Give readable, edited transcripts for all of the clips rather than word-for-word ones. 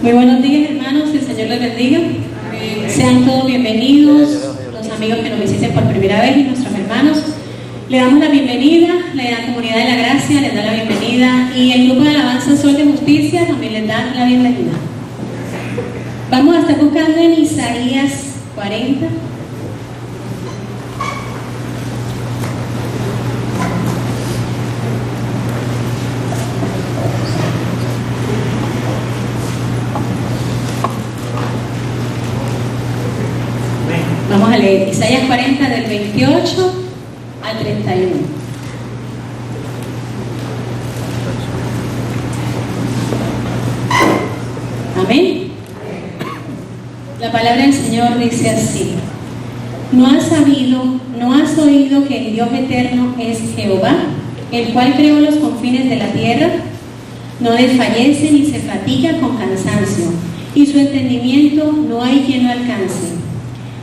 Muy buenos días, hermanos, el Señor les bendiga. Sean todos bienvenidos, los amigos que nos visiten por primera vez y nuestros hermanos. Le damos la bienvenida, la comunidad de la gracia les da la bienvenida y el grupo de alabanza Sol de Justicia también les da la bienvenida. Vamos a estar buscando en Isaías 40. Vamos a leer Isaías 40 del 28 al 31. Amén. La palabra del Señor dice así: ¿No has oído que el Dios eterno es Jehová, el cual creó los confines de la tierra? No desfallece ni se fatiga con cansancio, y su entendimiento no hay quien lo alcance.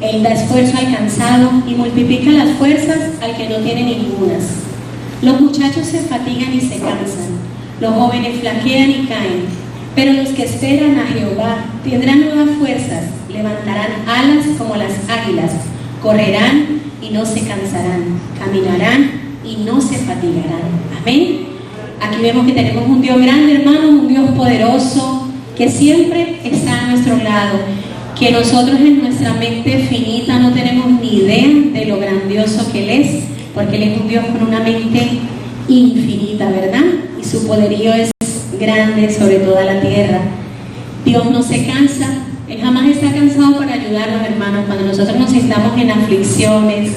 Él da esfuerzo al cansado y multiplica las fuerzas al que no tiene ningunas. Los muchachos se fatigan y se cansan, los jóvenes flaquean y caen, pero los que esperan a Jehová tendrán nuevas fuerzas, levantarán alas como las águilas, correrán y no se cansarán, caminarán y no se fatigarán. Amén. Aquí vemos que tenemos un Dios grande, hermanos, un Dios poderoso que siempre está a nuestro lado, que nosotros en nuestra mente finita no tenemos ni idea de lo grandioso que Él es, porque Él es un Dios con una mente infinita, ¿verdad? Y su poderío es grande sobre toda la tierra. Dios no se cansa, Él jamás está cansado para ayudarnos, hermanos. Cuando nosotros nos sintamos en aflicciones,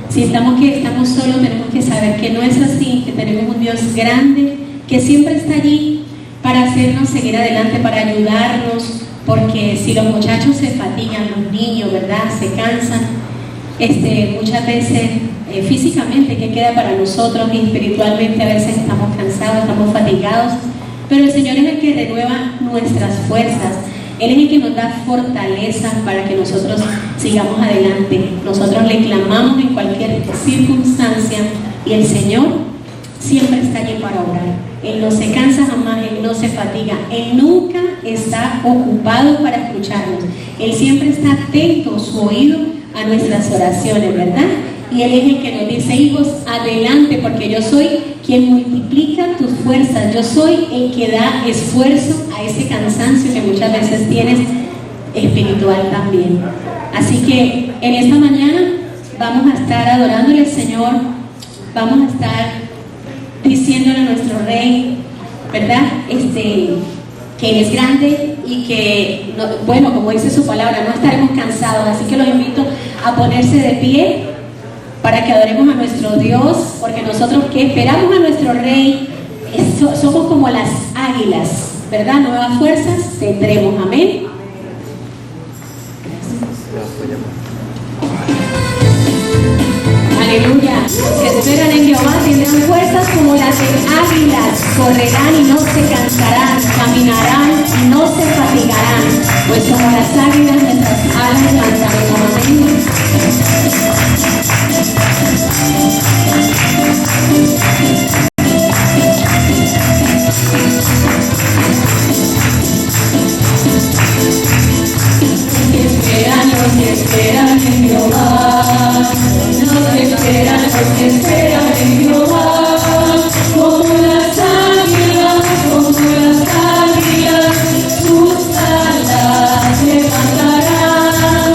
si estamos solos, tenemos que saber que no es así, que tenemos un Dios grande, que siempre está allí para hacernos seguir adelante, para ayudarnos. Porque si los muchachos se fatigan, los niños, ¿verdad?, se cansan, muchas veces físicamente, ¿qué queda para nosotros? Y espiritualmente a veces estamos cansados, estamos fatigados, pero el Señor es el que renueva nuestras fuerzas. Él es el que nos da fortaleza para que nosotros sigamos adelante. Nosotros le clamamos en cualquier circunstancia y el Señor siempre está allí para orar. Él no se cansa jamás, Él no se fatiga, Él nunca está ocupado para escucharnos. Él siempre está atento, su oído, a nuestras oraciones, ¿verdad? Y Él es el que nos dice: hijos, adelante, porque yo soy quien multiplica tus fuerzas, yo soy el que da esfuerzo a ese cansancio que muchas veces tienes espiritual también. Así que en esta mañana vamos a estar adorándole al Señor, vamos a estar diciéndole a nuestro Rey, ¿verdad?, que Él es grande y que, bueno, como dice su palabra, no estaremos cansados. Así que los invito a ponerse de pie para que adoremos a nuestro Dios, porque nosotros que esperamos a nuestro Rey somos como las águilas, ¿verdad? Nuevas fuerzas tendremos. Amén. Aleluya. Los que esperan en Jehová tendrán fuerzas como las de águilas, correrán y no se cansarán, caminarán y no se fatigarán, pues como las águilas nuestras alas lanzaremos. Amén. Los que esperan en Jehová, los que esperan en Jehová, como las águilas, sus alas levantarán,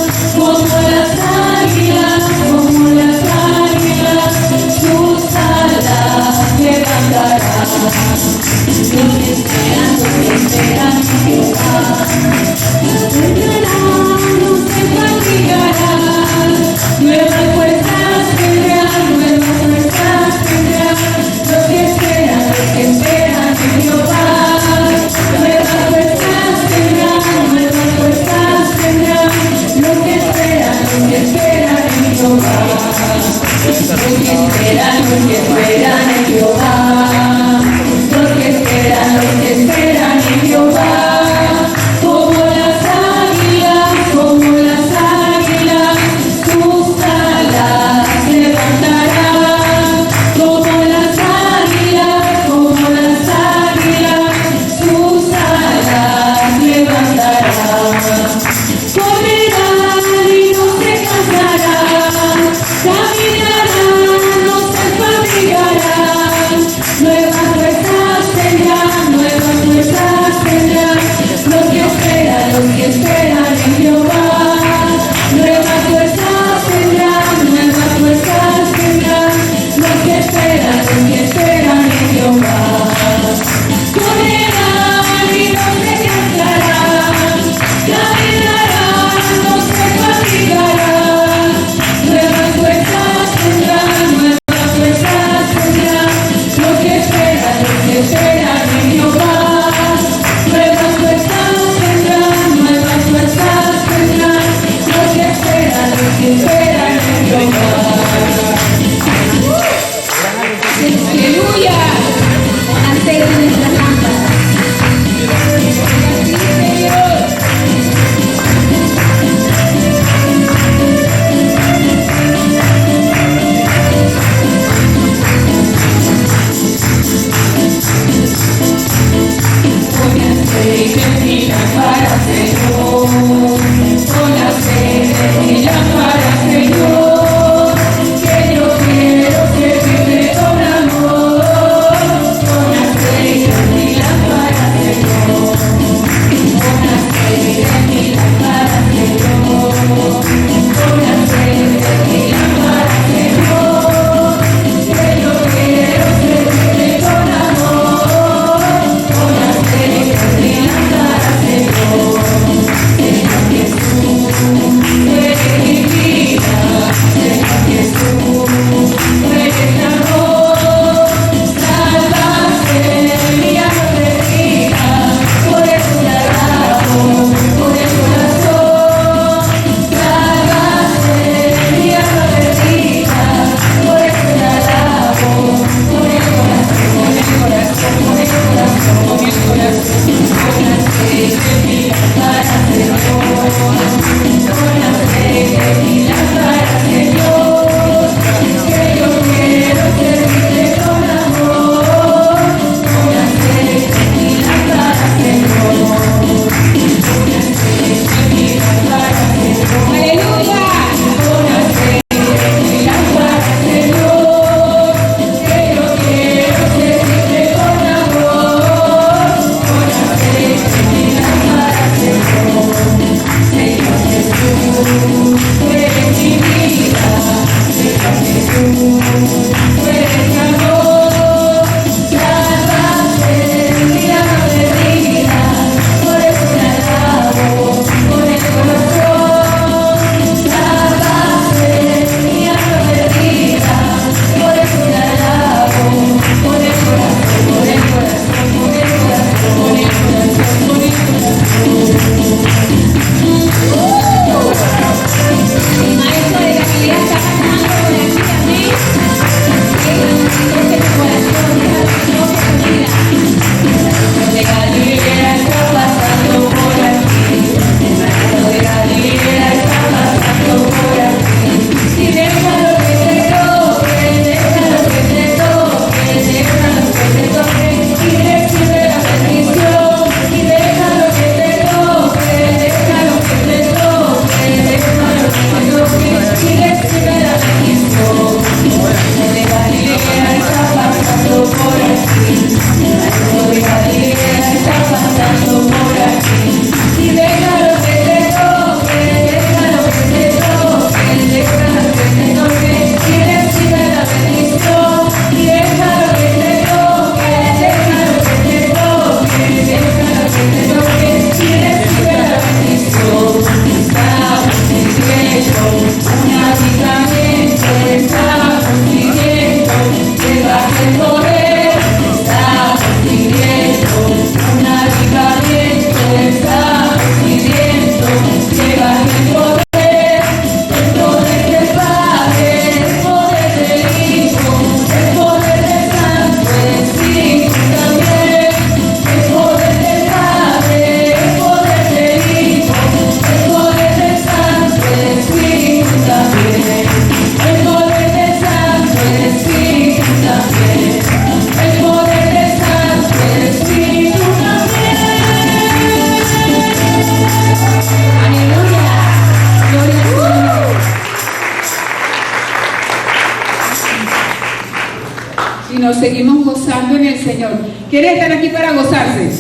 nos seguimos gozando en el Señor. ¿Quiere estar aquí para gozarse?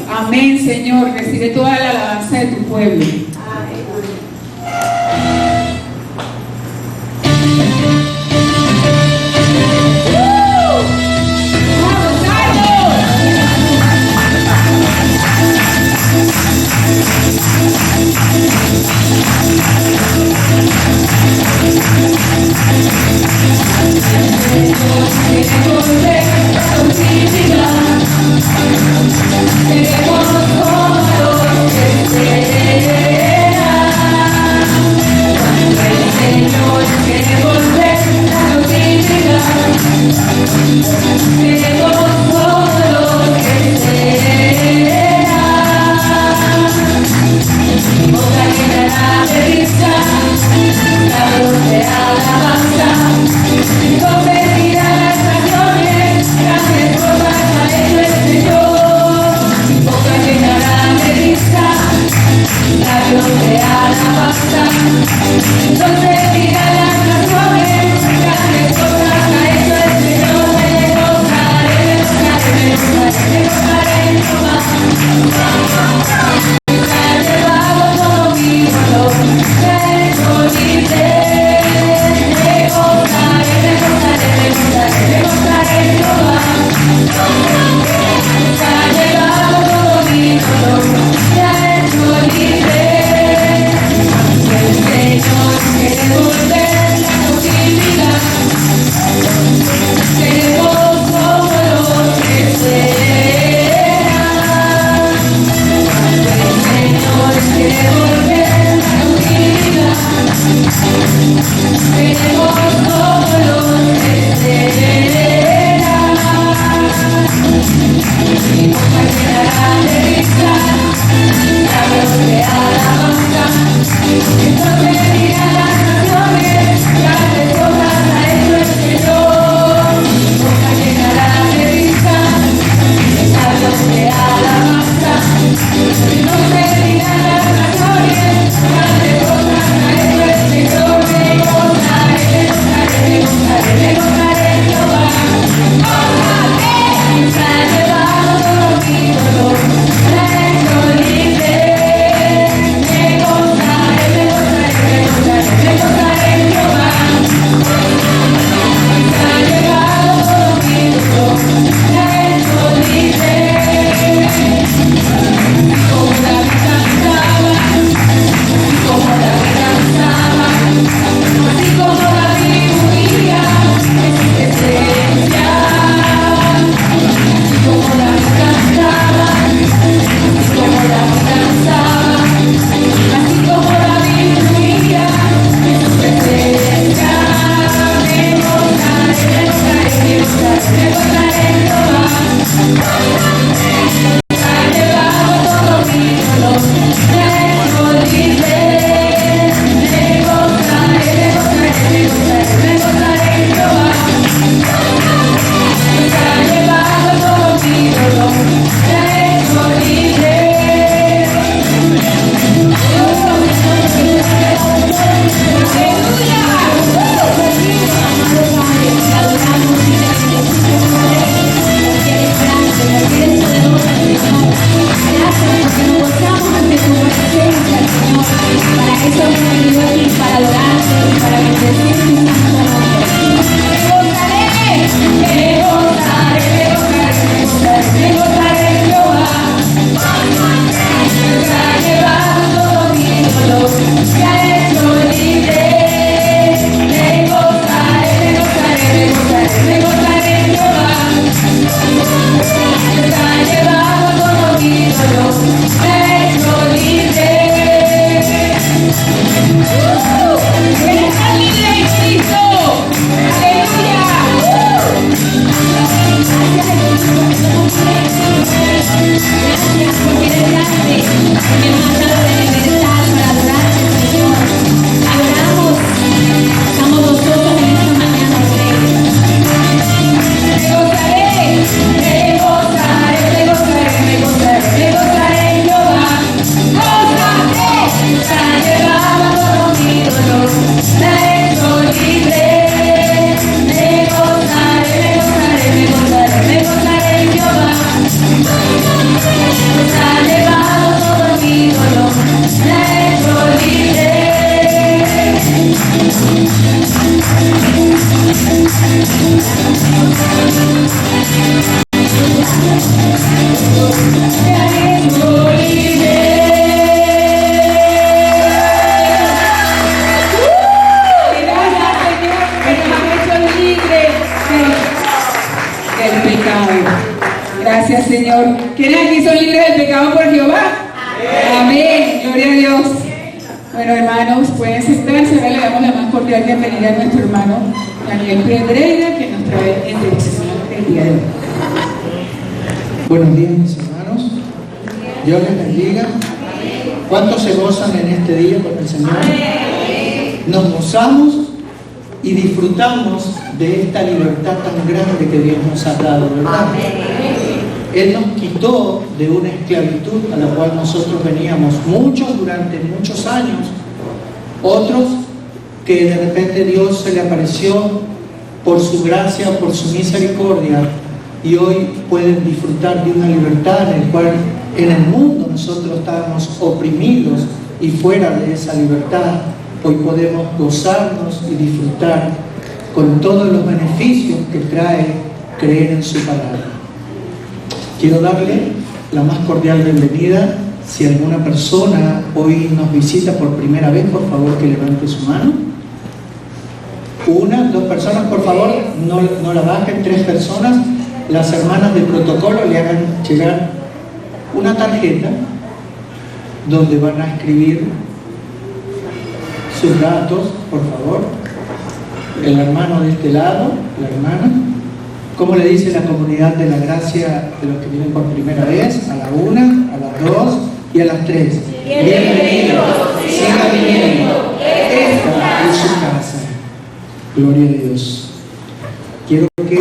Amén. Amén, Señor. Recibe toda la alabanza de tu pueblo. Queremos Gloria a Dios. Bueno, hermanos, pueden sentarse. Ahora le damos la más cordial bienvenida a nuestro hermano Daniel Pedreira, que nos trae el devocional del día de hoy. Buenos días, mis hermanos. Dios les bendiga. ¿Cuántos se gozan en este día con el Señor? Nos gozamos y disfrutamos de esta libertad tan grande que Dios nos ha dado, ¿verdad? Él nos quitó de una esclavitud a la cual nosotros veníamos, muchos durante muchos años, otros que de repente Dios se le apareció por su gracia, por su misericordia, y hoy pueden disfrutar de una libertad en la cual en el mundo nosotros estábamos oprimidos, y fuera de esa libertad hoy podemos gozarnos y disfrutar con todos los beneficios que trae creer en su palabra. Quiero darle la más cordial bienvenida. Si alguna persona hoy nos visita por primera vez, por favor que levante su mano. Una, dos personas, por favor, no la bajen. Tres personas. Las hermanas de protocolo le hagan llegar una tarjeta donde van a escribir sus datos, por favor. El hermano de este lado, la hermana. ¿Cómo le dice la comunidad de la gracia de los que vienen por primera vez? A la una, a las dos y a las tres. Bienvenidos, sigan viniendo. Esta es su casa. Gloria a Dios. Quiero que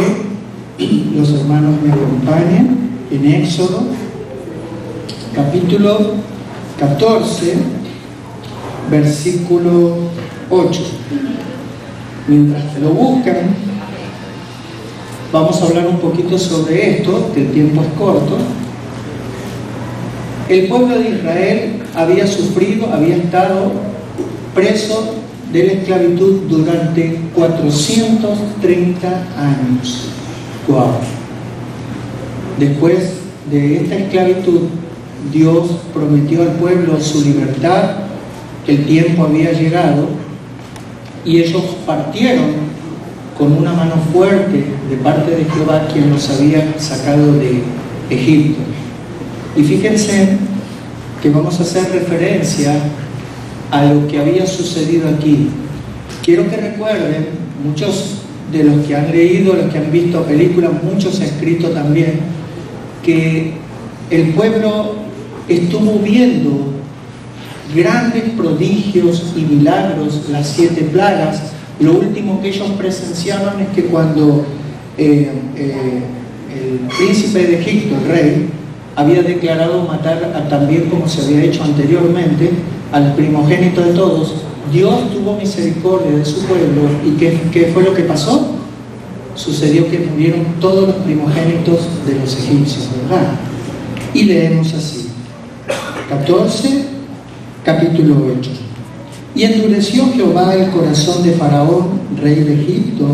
los hermanos me acompañen en Éxodo, capítulo 14, versículo 8. Mientras que lo buscan, vamos a hablar un poquito sobre esto, que el tiempo es corto. El pueblo de Israel había sufrido, había estado preso de la esclavitud durante 430 años. ¡Wow! Después de esta esclavitud, Dios prometió al pueblo su libertad, que el tiempo había llegado, y ellos partieron con una mano fuerte de parte de Jehová, quien los había sacado de Egipto. Y fíjense que vamos a hacer referencia a lo que había sucedido aquí. Quiero que recuerden, muchos de los que han leído, los que han visto películas, muchos han escrito también, que el pueblo estuvo viendo grandes prodigios y milagros, las 7 plagas. Lo último que ellos presenciaron es que cuando el príncipe de Egipto, el rey, había declarado matar también, como se había hecho anteriormente, al primogénito de todos, Dios tuvo misericordia de su pueblo. ¿Y qué fue lo que pasó? Sucedió que murieron todos los primogénitos de los egipcios, ¿verdad? Y leemos así, 14, capítulo 8. Y endureció Jehová el corazón de Faraón, rey de Egipto,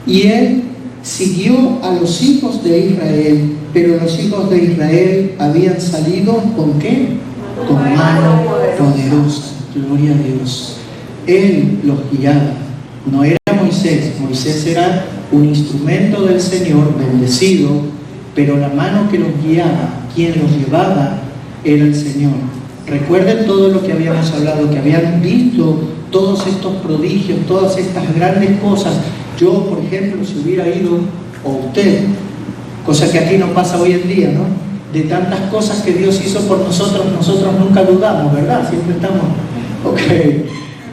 y él siguió a los hijos de Israel, pero los hijos de Israel habían salido ¿con qué? Con mano poderosa. Gloria a Dios. Él los guiaba. No era Moisés. Moisés era un instrumento del Señor, bendecido, pero la mano que los guiaba, quien los llevaba, era el Señor. Recuerden todo lo que habíamos hablado, que habían visto todos estos prodigios, todas estas grandes cosas. Yo, por ejemplo, si hubiera ido, o usted, cosa que aquí no pasa hoy en día, ¿no? De tantas cosas que Dios hizo por nosotros, nosotros nunca dudamos, ¿verdad? Siempre estamos, ok.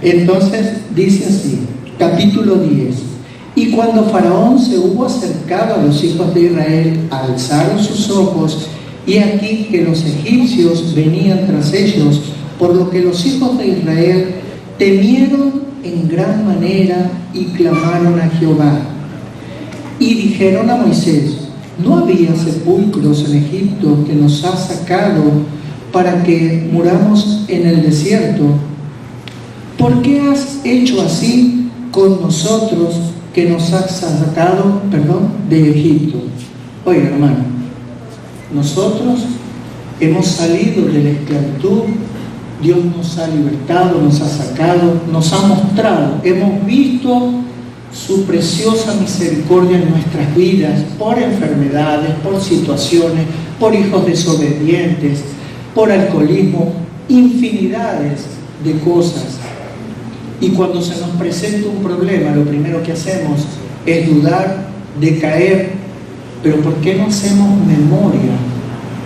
Entonces, dice así, capítulo 10. Y cuando Faraón se hubo acercado a los hijos de Israel, alzaron sus ojos, y aquí que los egipcios venían tras ellos, por lo que los hijos de Israel temieron en gran manera y clamaron a Jehová. Y dijeron a Moisés: ¿no había sepulcros en Egipto que nos has sacado para que muramos en el desierto? ¿Por qué has hecho así con nosotros que nos has sacado, de Egipto? Oiga, hermano, nosotros hemos salido de la esclavitud, Dios nos ha libertado, nos ha sacado, nos ha mostrado, hemos visto su preciosa misericordia en nuestras vidas, por enfermedades, por situaciones, por hijos desobedientes, por alcoholismo, infinidades de cosas. Y cuando se nos presenta un problema, lo primero que hacemos es dudar, decaer. Pero ¿por qué no hacemos memoria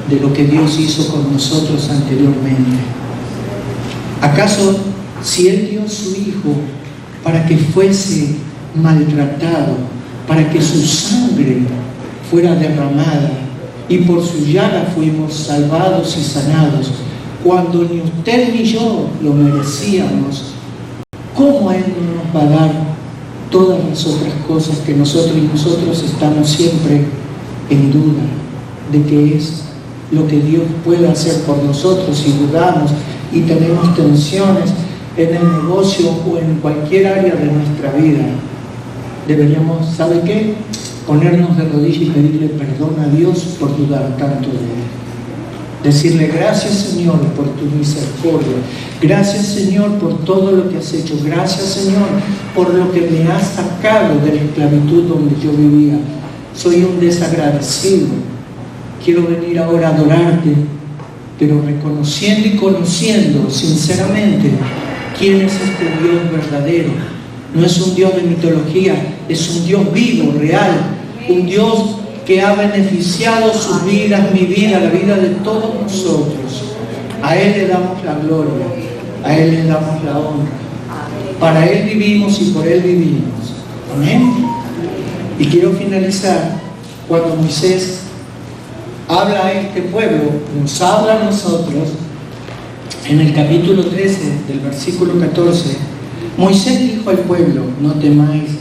de lo que Dios hizo con nosotros anteriormente? ¿Acaso si Él dio a su Hijo para que fuese maltratado, para que su sangre fuera derramada y por su llaga fuimos salvados y sanados, cuando ni usted ni yo lo merecíamos, cómo Él no nos va a dar todas las otras cosas que nosotros estamos siempre en duda de qué es lo que Dios puede hacer por nosotros y dudamos y tenemos tensiones en el negocio o en cualquier área de nuestra vida? Deberíamos, ¿sabe qué? Ponernos de rodillas y pedirle perdón a Dios por dudar tanto de Él. Decirle gracias, Señor, por tu misericordia. Gracias, Señor, por todo lo que has hecho. Gracias, Señor, por lo que me has sacado de la esclavitud donde yo vivía. Soy un desagradecido. Quiero venir ahora a adorarte, pero reconociendo y conociendo sinceramente quién es este Dios verdadero. No es un Dios de mitología, es un Dios vivo, real, un Dios que ha beneficiado sus vidas, mi vida, la vida de todos nosotros. A Él le damos la gloria, a Él le damos la honra. Para Él vivimos y por Él vivimos. Amén. Y quiero finalizar cuando Moisés habla a este pueblo, nos habla a nosotros, en el capítulo 13 del versículo 14, Moisés dijo al pueblo: no temáis,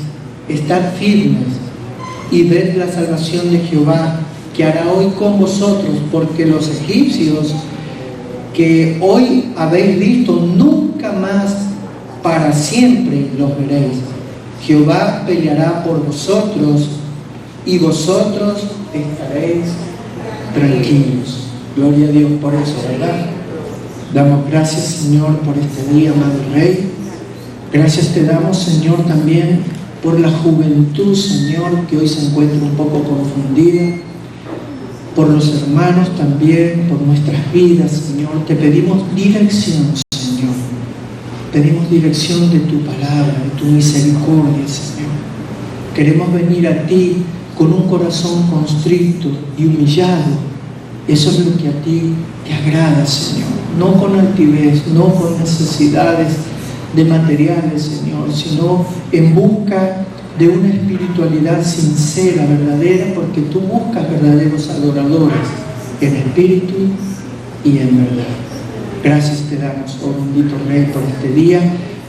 estad firmes y ved la salvación de Jehová, que hará hoy con vosotros, porque los egipcios que hoy habéis visto, nunca más para siempre los veréis. Jehová peleará por vosotros y vosotros estaréis tranquilos. Gloria a Dios por eso, ¿verdad? Damos gracias, Señor, por este día, amado Rey. Gracias te damos, Señor, también por la juventud, Señor, que hoy se encuentra un poco confundida, por los hermanos también, por nuestras vidas, Señor. Te pedimos dirección, Señor. Pedimos dirección de tu palabra, de tu misericordia, Señor. Queremos venir a ti con un corazón constricto y humillado. Eso es lo que a ti te agrada, Señor. No con altivez, no con necesidades de materiales, Señor, sino en busca de una espiritualidad sincera, verdadera, porque tú buscas verdaderos adoradores en espíritu y en verdad. Gracias te damos, oh bendito Rey, por este día.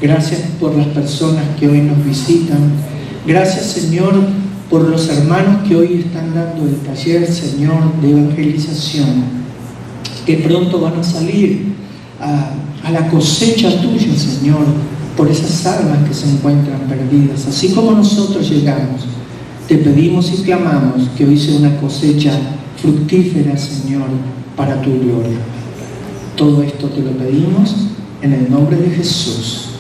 Gracias por las personas que hoy nos visitan. Gracias, Señor, por los hermanos que hoy están dando el taller, Señor, de evangelización, que pronto van a salir a la cosecha tuya, Señor, por esas almas que se encuentran perdidas. Así como nosotros llegamos, te pedimos y clamamos que hoy sea una cosecha fructífera, Señor, para tu gloria. Todo esto te lo pedimos en el nombre de Jesús.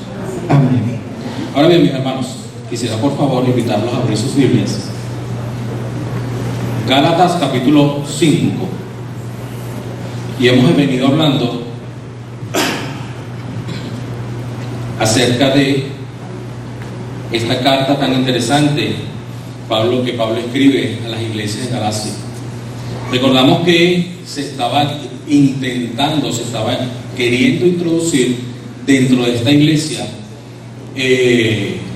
Amén. Ahora bien, mis hermanos, quisiera por favor invitarlos a abrir sus Biblias. Gálatas capítulo 5. Y hemos venido hablando acerca de esta carta tan interesante que Pablo escribe a las iglesias de Galacia. Recordamos que se estaba queriendo introducir dentro de esta iglesia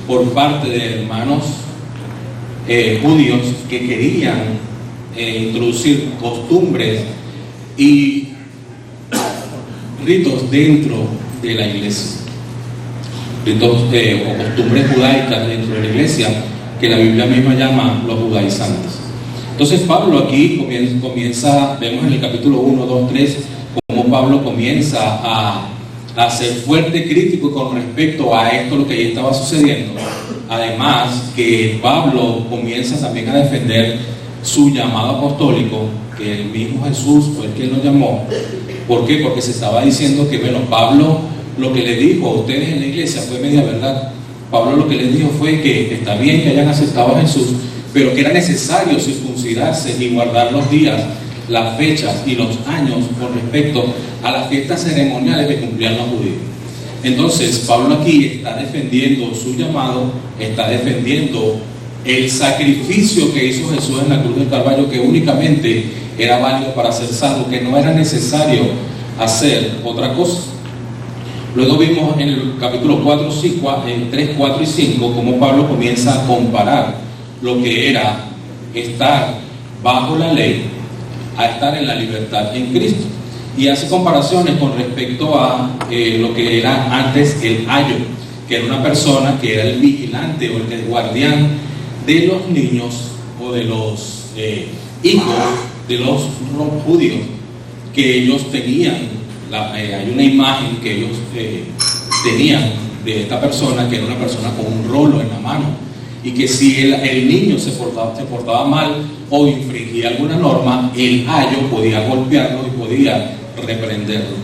por parte de hermanos judíos que querían introducir costumbres y ritos dentro de la iglesia, ritos o costumbres judaicas dentro de la iglesia que la Biblia misma llama los judaizantes. Entonces Pablo aquí comienza, vemos en el capítulo 1, 2, 3, cómo Pablo comienza a ser fuerte crítico con respecto a esto, lo que ahí estaba sucediendo. Además que Pablo comienza también a defender su llamado apostólico, que el mismo Jesús fue el que lo llamó. ¿Por qué? Porque se estaba diciendo que, bueno, Pablo lo que le dijo a ustedes en la iglesia fue media verdad. Pablo lo que les dijo fue que está bien que hayan aceptado a Jesús, pero que era necesario circuncidarse y guardar los días las fechas y los años con respecto a las fiestas ceremoniales que cumplían los judíos. Entonces, Pablo aquí está defendiendo su llamado, está defendiendo el sacrificio que hizo Jesús en la cruz del Calvario, que únicamente era válido para ser salvo, que no era necesario hacer otra cosa. Luego vimos en el capítulo 4, 3, 4 y 5 cómo Pablo comienza a comparar lo que era estar bajo la ley a estar en la libertad en Cristo, y hace comparaciones con respecto a lo que era antes el ayo, que era una persona que era el vigilante o el guardián de los niños o de los hijos de los judíos, que ellos tenían, hay una imagen que ellos tenían de esta persona, que era una persona con un rolo en la mano, y que si el niño se portaba mal o infringía alguna norma, el ayo podía golpearlo y podía reprenderlo.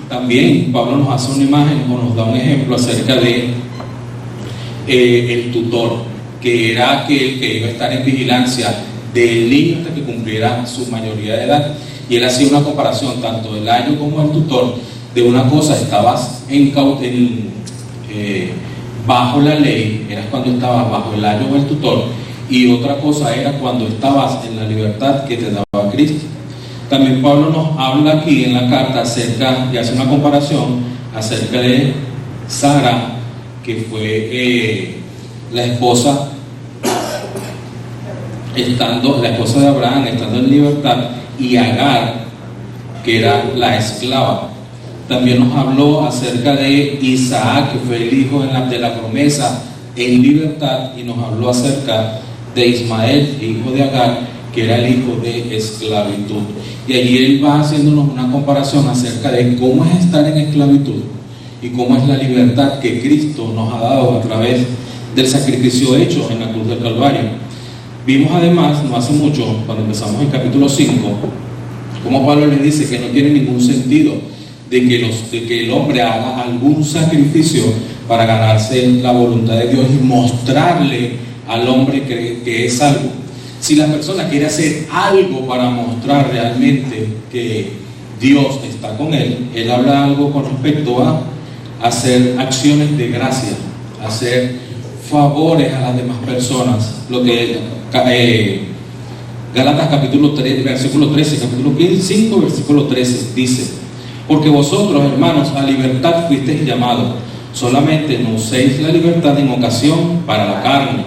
También Pablo nos hace una imagen o nos da un ejemplo acerca de el tutor, que era aquel que iba a estar en vigilancia del niño hasta que cumpliera su mayoría de edad. Y él hacía una comparación tanto del ayo como el tutor. De una cosa estabas bajo la ley, eras cuando estabas bajo el ayo o el tutor, y otra cosa era cuando estabas en la libertad que te daba Cristo. También Pablo nos habla aquí en la carta acerca, y hace una comparación acerca de Sara, que fue la esposa de Abraham, estando en libertad, y Agar, que era la esclava. También nos habló acerca de Isaac, que fue el hijo de la promesa, en libertad, y nos habló acerca de Ismael, hijo de Agar, que era el hijo de esclavitud. Y allí él va haciéndonos una comparación acerca de cómo es estar en esclavitud y cómo es la libertad que Cristo nos ha dado a través del sacrificio hecho en la cruz del Calvario. Vimos además, no hace mucho, cuando empezamos el capítulo 5, cómo Pablo le dice que no tiene ningún sentido de que el hombre haga algún sacrificio para ganarse la voluntad de Dios y mostrarle al hombre que es salvo. Si la persona quiere hacer algo para mostrar realmente que Dios está con él, él habla algo con respecto a hacer acciones de gracia, hacer favores a las demás personas. Lo que Gálatas capítulo 3, versículo 13, capítulo 5, versículo 13 dice: porque vosotros, hermanos, a libertad fuisteis llamados, solamente no uséis la libertad en ocasión para la carne,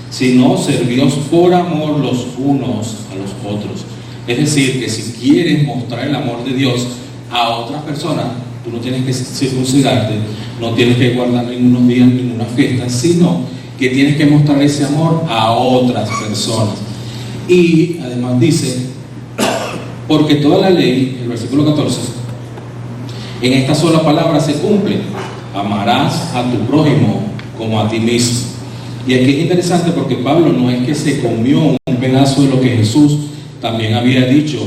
sino servíos por amor los unos a los otros. Es decir, que si quieres mostrar el amor de Dios a otras personas, tú no tienes que circuncidarte, no tienes que guardar ningunos días, ninguna fiesta, sino que tienes que mostrar ese amor a otras personas. Y además dice, porque toda la ley, el versículo 14, en esta sola palabra se cumple: amarás a tu prójimo como a ti mismo. Y aquí es interesante porque Pablo no es que se comió un pedazo de lo que Jesús también había dicho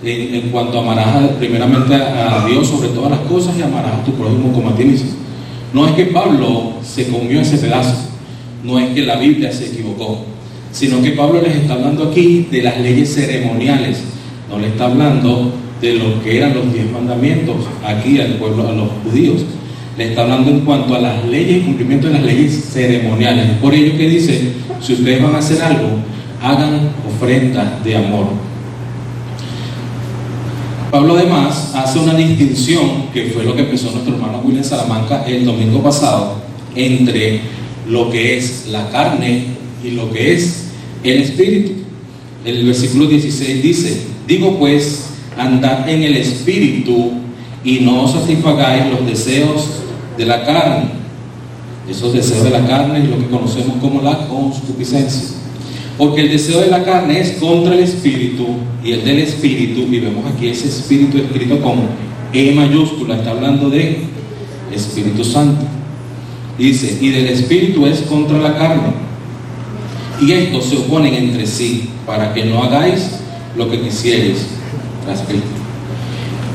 en cuanto amarás primeramente a Dios sobre todas las cosas y amarás a tu prójimo como a ti mismo. No es que Pablo se comió ese pedazo, no es que la Biblia se equivocó, sino que Pablo les está hablando aquí de las leyes ceremoniales, no le está hablando de lo que eran los 10 mandamientos aquí al pueblo, a los judíos. Le está hablando en cuanto a las leyes, cumplimiento de las leyes ceremoniales. Es por ello que dice, si ustedes van a hacer algo, hagan ofrendas de amor. Pablo además hace una distinción, que fue lo que empezó nuestro hermano William Salamanca el domingo pasado, entre lo que es la carne y lo que es el espíritu. El versículo 16 dice: digo pues, andad en el espíritu y no satisfagáis los deseos de la carne. Esos deseos de la carne es lo que conocemos como la concupiscencia, porque el deseo de la carne es contra el espíritu, y el del espíritu, y vemos aquí ese espíritu escrito con E mayúscula, está hablando de Espíritu Santo. Dice, y del espíritu es contra la carne, y estos se oponen entre sí, para que no hagáis lo que quisierais.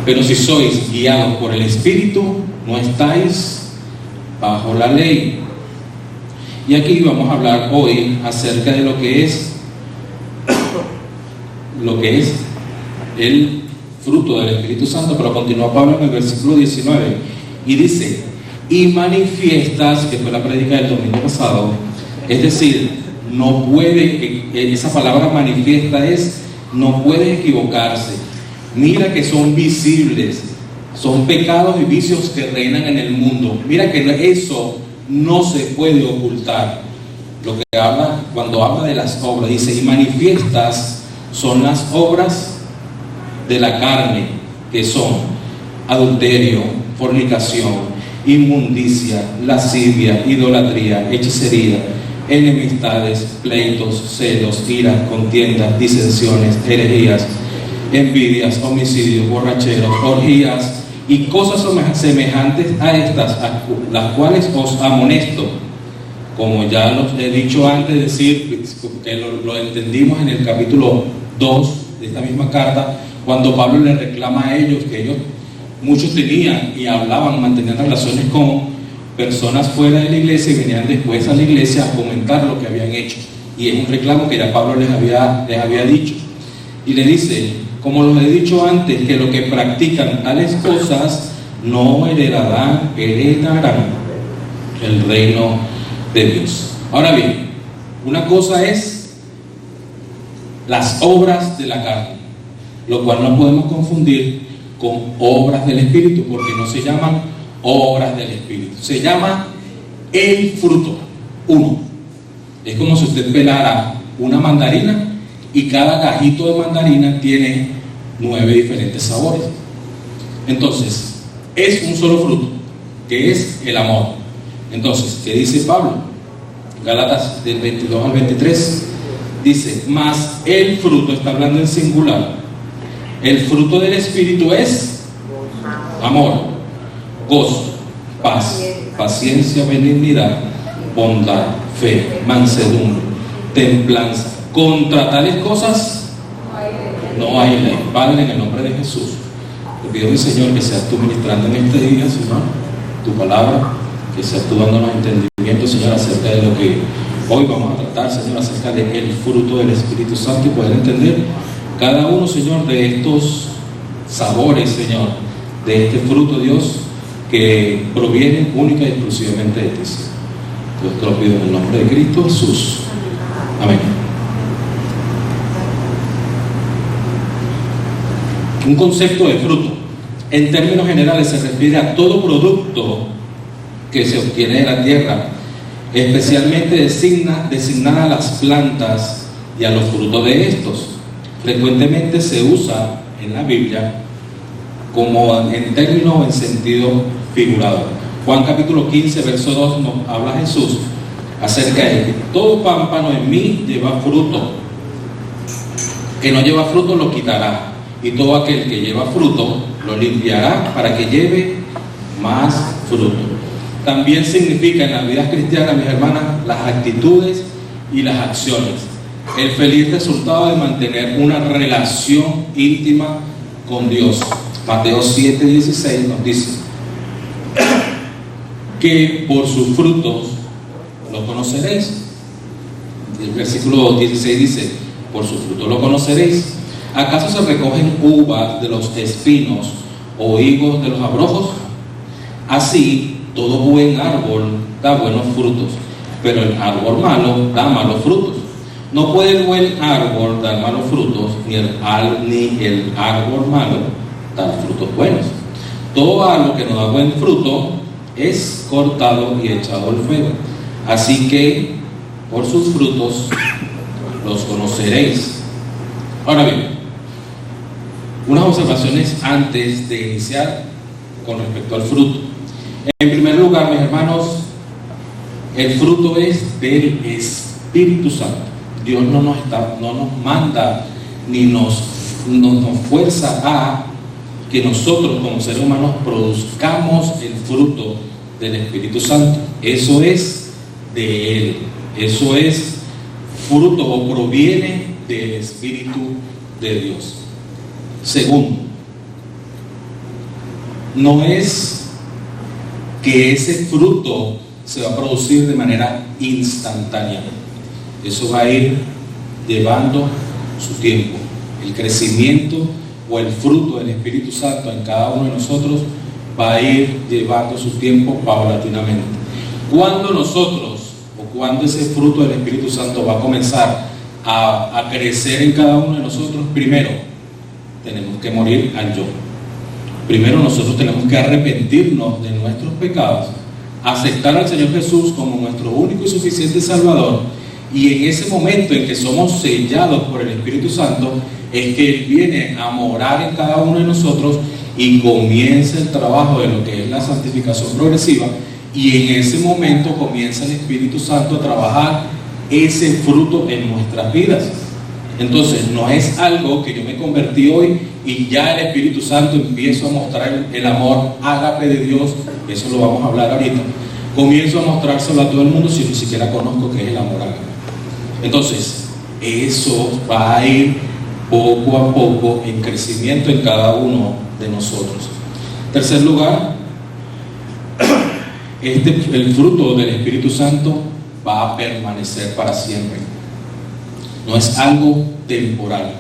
Pero si sois guiados por el espíritu, no estáis bajo la ley. Y aquí vamos a hablar hoy acerca de lo que es lo que es el fruto del Espíritu Santo, pero continúa Pablo en el versículo 19 y dice: y manifiestas, que fue la prédica del domingo pasado, es decir, no puede, esa palabra manifiesta es, no puede equivocarse. Mira que son visibles, son pecados y vicios que reinan en el mundo. Mira que eso no se puede ocultar. Lo que habla, cuando habla de las obras, dice: y manifiestas son las obras de la carne, que son adulterio, fornicación, inmundicia, lascivia, idolatría, hechicería, enemistades, pleitos, celos, iras, contiendas, disensiones, herejías, envidias, homicidios, borracheros, orgías y cosas semejantes a estas, las cuales os amonesto, como ya los he dicho antes, decir que lo entendimos en el capítulo 2 de esta misma carta, cuando Pablo le reclama a ellos que ellos, muchos tenían y hablaban, mantenían relaciones con personas fuera de la iglesia y venían después a la iglesia a comentar lo que habían hecho. Y es un reclamo que ya Pablo les había dicho. Y le dice: como los he dicho antes, que los que practican tales cosas no heredarán el reino de Dios. Ahora bien, una cosa es las obras de la carne, lo cual no podemos confundir con obras del Espíritu, porque no se llaman obras del Espíritu, se llama el fruto. Uno, es como si usted pelara una mandarina y cada gajito de mandarina tiene 9 diferentes sabores. Entonces, es un solo fruto, que es el amor. Entonces, ¿qué dice Pablo? Gálatas del 22 al 23 dice: mas el fruto, está hablando en singular, el fruto del Espíritu es amor, gozo, paz, paciencia, benignidad, bondad, fe, mansedumbre, templanza. Contra tales cosas no hay ley. Padre, en el nombre de Jesús, te pido, mi Señor, que seas tú ministrando en este día, Señor, tu palabra, que seas tú dándonos entendimiento, Señor, acerca de lo que hoy vamos a tratar, Señor, acerca del fruto del Espíritu Santo, y poder entender cada uno, Señor, de estos sabores, Señor, de este fruto, Dios, que provienen única y exclusivamente de ti. Dios, te lo pido en el nombre de Cristo Jesús. Amén. Un concepto de fruto, en términos generales, se refiere a todo producto que se obtiene de la tierra, especialmente designada a las plantas y a los frutos de estos. Frecuentemente se usa en la Biblia como en términos o en sentido figurado. Juan capítulo 15, verso 2 nos habla Jesús acerca de que todo pámpano en mí lleva fruto, que no lleva fruto lo quitará, y todo aquel que lleva fruto lo limpiará para que lleve más fruto. También significa en la vida cristiana, mis hermanas, las actitudes y las acciones, el feliz resultado de mantener una relación íntima con Dios. Mateo 7:16 nos dice que por sus frutos lo conoceréis. El versículo 16 dice: por sus frutos lo conoceréis. ¿Acaso se recogen uvas de los espinos o higos de los abrojos? Así, todo buen árbol da buenos frutos, pero el árbol malo da malos frutos. No puede el buen árbol dar malos frutos, ni el árbol malo dar frutos buenos. Todo árbol que no da buen fruto es cortado y echado al fuego. Así que por sus frutos los conoceréis. Ahora bien, unas observaciones antes de iniciar con respecto al fruto. En primer lugar, mis hermanos, el fruto es del Espíritu Santo. Dios no nos manda ni nos fuerza a que nosotros como seres humanos produzcamos el fruto del Espíritu Santo. Eso es de Él. Eso es fruto o proviene del Espíritu de Dios. Segundo, no es que ese fruto se va a producir de manera instantánea. Eso va a ir llevando su tiempo. el crecimiento o el fruto del Espíritu Santo en cada uno de nosotros va a ir llevando su tiempo paulatinamente. Cuando nosotros, o cuando ese fruto del Espíritu Santo va a comenzar a crecer en cada uno de nosotros, primero tenemos que morir al yo. Primero nosotros tenemos que arrepentirnos de nuestros pecados, aceptar al Señor Jesús como nuestro único y suficiente Salvador, y en ese momento en que somos sellados por el Espíritu Santo es que Él viene a morar en cada uno de nosotros y comienza el trabajo de lo que es la santificación progresiva, y en ese momento comienza el Espíritu Santo a trabajar ese fruto en nuestras vidas. Entonces no es algo que yo me convertí hoy y ya el Espíritu Santo empiezo a mostrar el amor ágape de Dios, eso lo vamos a hablar ahorita, comienzo a mostrárselo a todo el mundo si ni siquiera conozco qué es el amor ágape. Entonces eso va a ir poco a poco en crecimiento en cada uno de nosotros. Tercer lugar, el fruto del Espíritu Santo va a permanecer para siempre. No es algo temporal.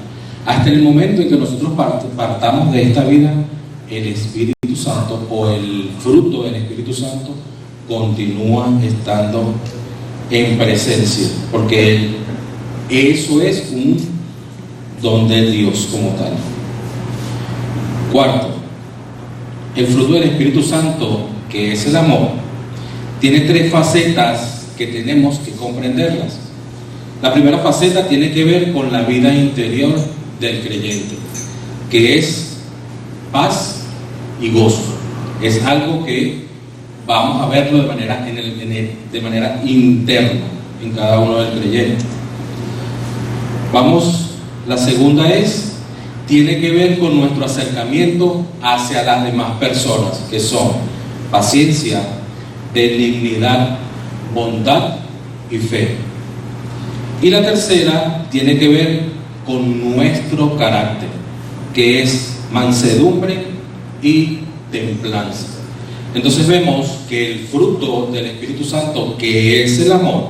Hasta el momento en que nosotros partamos de esta vida, el Espíritu Santo o el fruto del Espíritu Santo continúa estando en presencia, porque eso es un don de Dios como tal. Cuarto, el fruto del Espíritu Santo, que es el amor, tiene tres facetas que tenemos que comprenderlas. La primera faceta tiene que ver con la vida interior del creyente, que es paz y gozo. Es algo que vamos a verlo de manera interna en cada uno del creyente. La segunda tiene que ver con nuestro acercamiento hacia las demás personas, que son paciencia, benignidad, bondad y fe. Y la tercera tiene que ver con nuestro carácter, que es mansedumbre y templanza. Entonces vemos que el fruto del Espíritu Santo, que es el amor,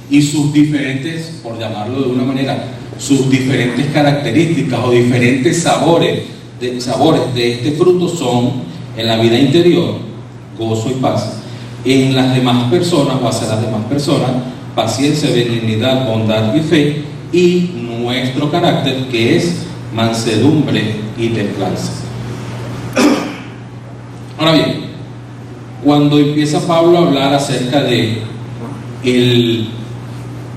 y sus diferentes, por llamarlo de una manera, sus diferentes características o diferentes sabores de este fruto son, en la vida interior, gozo y paz. En las demás personas, o hacia las demás personas, paciencia, benignidad, bondad y fe, y nuestro carácter, que es mansedumbre y templanza. Ahora bien, cuando empieza Pablo a hablar acerca de el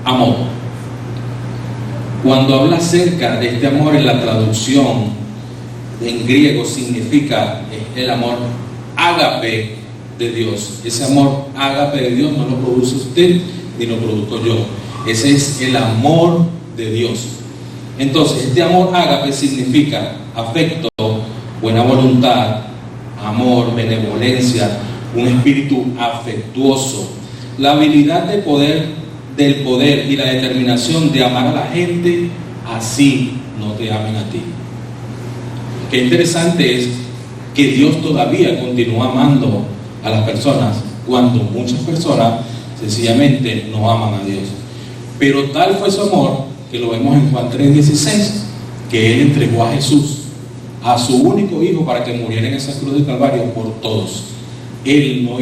amor, cuando habla acerca de este amor, en la traducción en griego significa el amor ágape de Dios. Ese amor ágape de Dios no lo produce usted ni lo produzco yo. Ese es el amor de Dios. Entonces, este amor ágape significa afecto, buena voluntad, amor, benevolencia, un espíritu afectuoso, la habilidad del poder y la determinación de amar a la gente así no te amen a ti. Qué interesante es que Dios todavía continúa amando a las personas cuando muchas personas sencillamente no aman a Dios. Pero tal fue su amor, que lo vemos en Juan 3:16, que Él entregó a Jesús, a su único hijo, para que muriera en esa cruz de Calvario por todos. Él no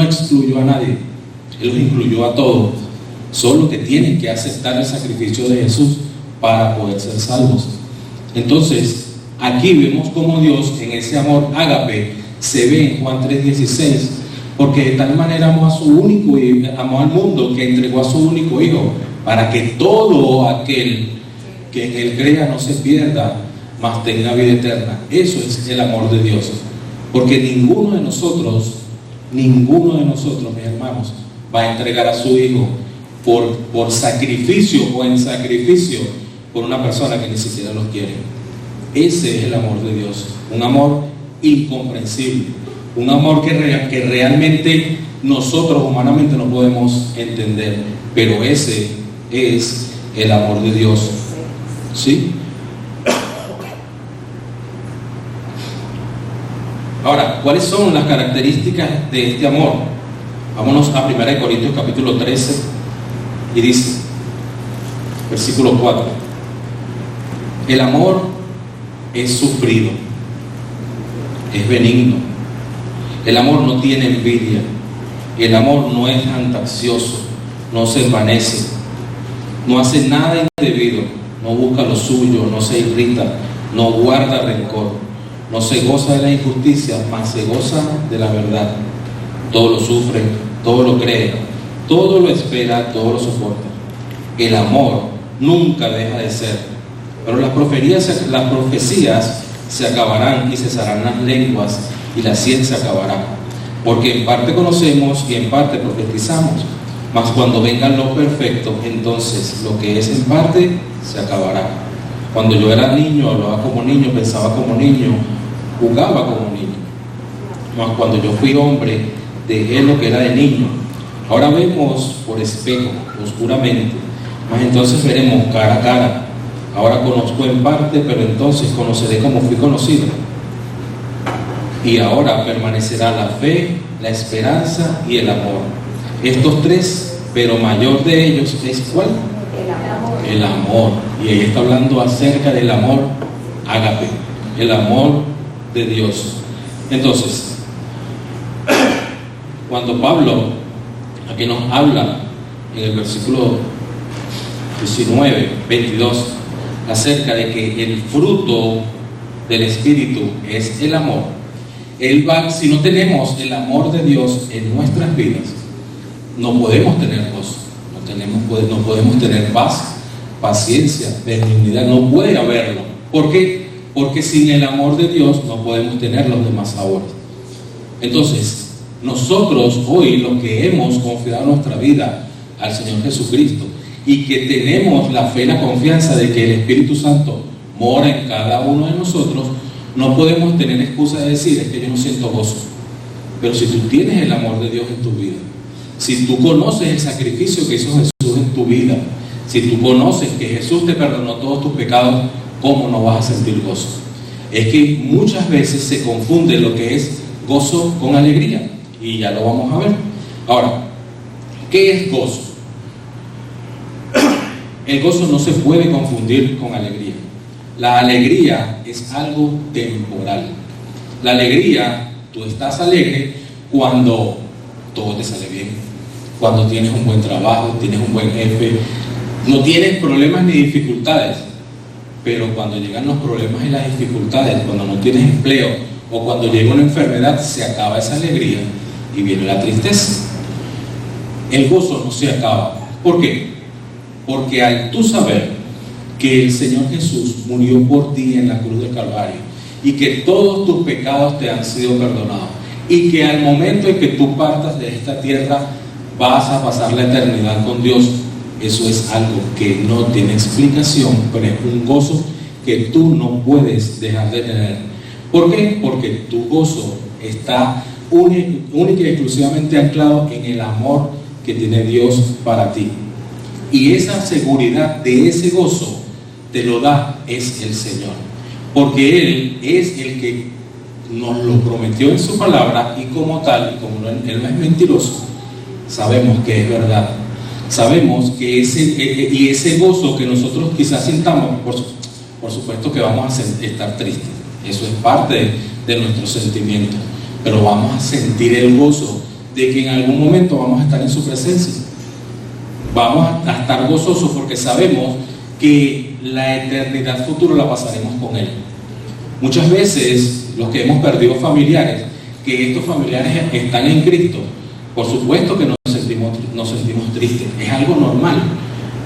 excluyó a nadie, Él los incluyó a todos, solo que tienen que aceptar el sacrificio de Jesús para poder ser salvos. Entonces, aquí vemos cómo Dios, en ese amor ágape, se ve en Juan 3:16, porque de tal manera amó a su único hijo, amó al mundo, que entregó a su único hijo, para que todo aquel que en él crea no se pierda, mas tenga vida eterna. Eso es el amor de Dios, porque ninguno de nosotros, mis hermanos, va a entregar a su hijo por sacrificio o en sacrificio por una persona que ni siquiera los quiere. Ese es el amor de Dios, un amor incomprensible, un amor que realmente nosotros humanamente no podemos entender, pero ese es el amor de Dios. ¿Sí? Ahora, ¿cuáles son las características de este amor? Vámonos a 1 Corintios capítulo 13 y dice: versículo 4. El amor es sufrido, es benigno. El amor no tiene envidia. El amor no es jactancioso, no se envanece, no hace nada indebido, no busca lo suyo, no se irrita, no guarda rencor, no se goza de la injusticia, mas se goza de la verdad. Todo lo sufre, todo lo cree, todo lo espera, todo lo soporta. El amor nunca deja de ser. Pero las profecías se acabarán y cesarán las lenguas y la ciencia acabará. Porque en parte conocemos y en parte profetizamos. Mas cuando vengan los perfectos, entonces lo que es en parte se acabará. Cuando yo era niño, hablaba como niño, pensaba como niño, jugaba como niño. Mas cuando yo fui hombre, dejé lo que era de niño. Ahora vemos por espejo, oscuramente, mas entonces veremos cara a cara. Ahora conozco en parte, pero entonces conoceré como fui conocido. Y ahora permanecerá la fe, la esperanza y el amor. Estos tres, pero mayor de ellos es ¿cuál? El amor. Y ahí está hablando acerca del amor ágape, el amor de Dios. Entonces, cuando Pablo aquí nos habla en el versículo 19, 22, acerca de que el fruto del Espíritu es el amor, si no tenemos el amor de Dios en nuestras vidas, no podemos tener gozo, no podemos tener paz, paciencia, benignidad, no puede haberlo. ¿Por qué? Porque sin el amor de Dios no podemos tener los demás sabores. Entonces, nosotros hoy, los que hemos confiado nuestra vida al Señor Jesucristo y que tenemos la fe y la confianza de que el Espíritu Santo mora en cada uno de nosotros, no podemos tener excusa de decir, es que yo no siento gozo. Pero si tú tienes el amor de Dios en tu vida, si tú conoces el sacrificio que hizo Jesús en tu vida, si tú conoces que Jesús te perdonó todos tus pecados, ¿cómo no vas a sentir gozo? Es que muchas veces se confunde lo que es gozo con alegría, y ya lo vamos a ver. Ahora, ¿qué es gozo? El gozo no se puede confundir con alegría. La alegría es algo temporal. La alegría, tú estás alegre cuando todo te sale bien, cuando tienes un buen trabajo, tienes un buen jefe, no tienes problemas ni dificultades. Pero cuando llegan los problemas y las dificultades, cuando no tienes empleo o cuando llega una enfermedad, se acaba esa alegría y viene la tristeza. El gozo no se acaba. ¿Por qué? Porque al tú saber que el Señor Jesús murió por ti en la cruz del Calvario y que todos tus pecados te han sido perdonados y que al momento en que tú partas de esta tierra vas a pasar la eternidad con Dios, eso es algo que no tiene explicación, pero es un gozo que tú no puedes dejar de tener. ¿Por qué? Porque tu gozo está única y exclusivamente anclado en el amor que tiene Dios para ti. Y esa seguridad de ese gozo te lo da es el Señor, porque Él es el que nos lo prometió en su palabra, y como tal, y como Él no es mentiroso, sabemos que es verdad. Sabemos que ese gozo que nosotros quizás sintamos, por supuesto que vamos a estar tristes, eso es parte de nuestros sentimientos, pero vamos a sentir el gozo de que en algún momento vamos a estar en su presencia. Vamos a estar gozosos porque sabemos que la eternidad futura la pasaremos con Él. Muchas veces los que hemos perdido familiares, que estos familiares están en Cristo, por supuesto que nos sentimos tristes, es algo normal,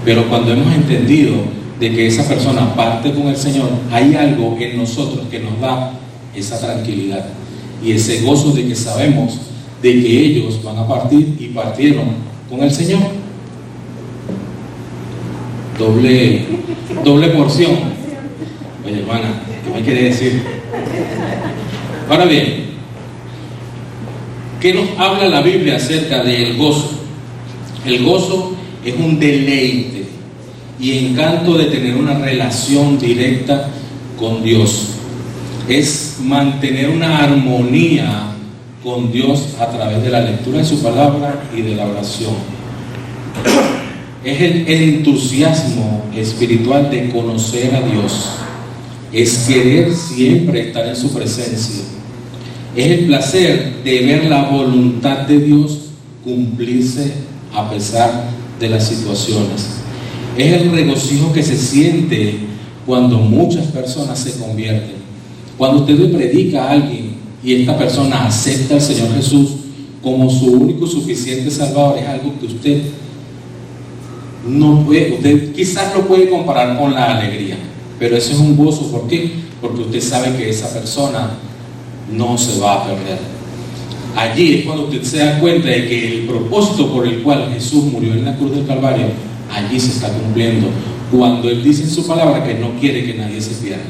pero cuando hemos entendido de que esa persona parte con el Señor, hay algo en nosotros que nos da esa tranquilidad y ese gozo de que sabemos de que ellos van a partir y partieron con el Señor. Doble porción. Oye, hermana, ¿qué me quiere decir? Ahora bien, ¿qué nos habla la Biblia acerca del gozo? El gozo es un deleite y encanto de tener una relación directa con Dios. Es mantener una armonía con Dios a través de la lectura de su palabra y de la oración. es el entusiasmo espiritual de conocer a Dios, es querer siempre estar en su presencia, es el placer de ver la voluntad de Dios cumplirse a pesar de las situaciones, es el regocijo que se siente cuando muchas personas se convierten. Cuando usted le predica a alguien y esta persona acepta al Señor Jesús como su único y suficiente Salvador, es algo que usted no puede, usted quizás lo puede comparar con la alegría, pero eso es un gozo. ¿Por qué? Porque usted sabe que esa persona no se va a perder. Allí es cuando usted se da cuenta de que el propósito por el cual Jesús murió en la cruz del Calvario, allí se está cumpliendo, cuando Él dice en su palabra que no quiere que nadie se pierda.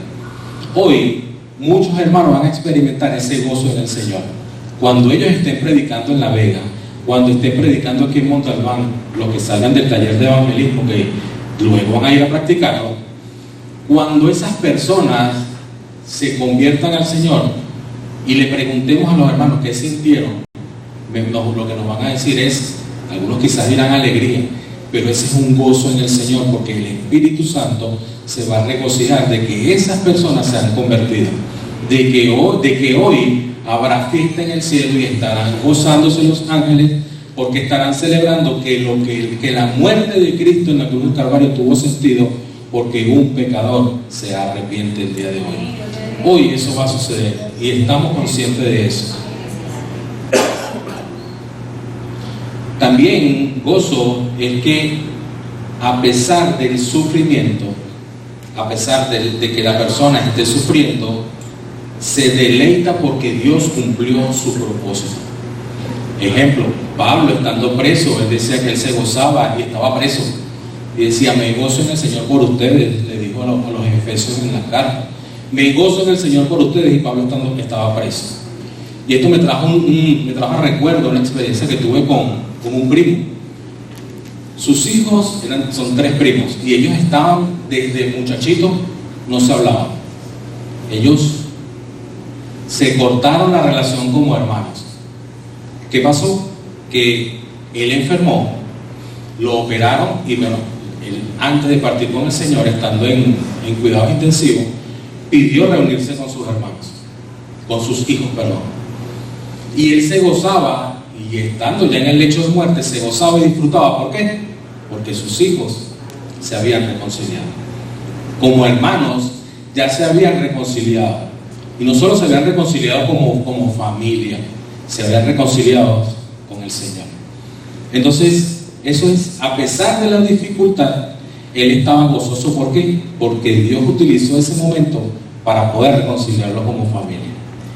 Hoy muchos hermanos van a experimentar ese gozo en el Señor cuando ellos estén predicando en La Vega, cuando estén predicando aquí en Montalbán, los que salgan del taller de evangelismo, que luego van a ir a practicarlo. Cuando esas personas se conviertan al Señor y le preguntemos a los hermanos qué sintieron, lo que nos van a decir es, algunos quizás dirán alegría, pero ese es un gozo en el Señor, porque el Espíritu Santo se va a regocijar de que esas personas se han convertido, de que hoy habrá fiesta en el cielo y estarán gozándose los ángeles, porque estarán celebrando que la muerte de Cristo en la cruz del Calvario tuvo sentido, porque un pecador se arrepiente el día de hoy. Hoy eso va a suceder y estamos conscientes de eso. También gozo es que a pesar del sufrimiento, a pesar de que la persona esté sufriendo, se deleita porque Dios cumplió su propósito. Ejemplo, Pablo estando preso, él decía que él se gozaba y estaba preso, y decía, me gozo en el Señor por ustedes, le dijo a los efesios en la carta, me gozo en el Señor por ustedes, y Pablo estaba preso. Y esto me trajo a recuerdo una experiencia que tuve con un primo. Sus hijos son 3 primos, y ellos estaban desde muchachitos, no se hablaban. Ellos se cortaron la relación como hermanos. ¿Qué pasó? Que él enfermó, lo operaron, y bueno, él, antes de partir con el Señor, estando en cuidados intensivos, pidió reunirse con sus hermanos, con sus hijos, perdón. Y él se gozaba, y estando ya en el lecho de muerte, se gozaba y disfrutaba. ¿Por qué? Porque sus hijos se habían reconciliado. Como hermanos, ya se habían reconciliado. Y no solo se habían reconciliado como familia, se habían reconciliado con el Señor. Entonces, eso es, a pesar de la dificultad, él estaba gozoso. ¿Por qué? Porque Dios utilizó ese momento para poder reconciliarlo como familia.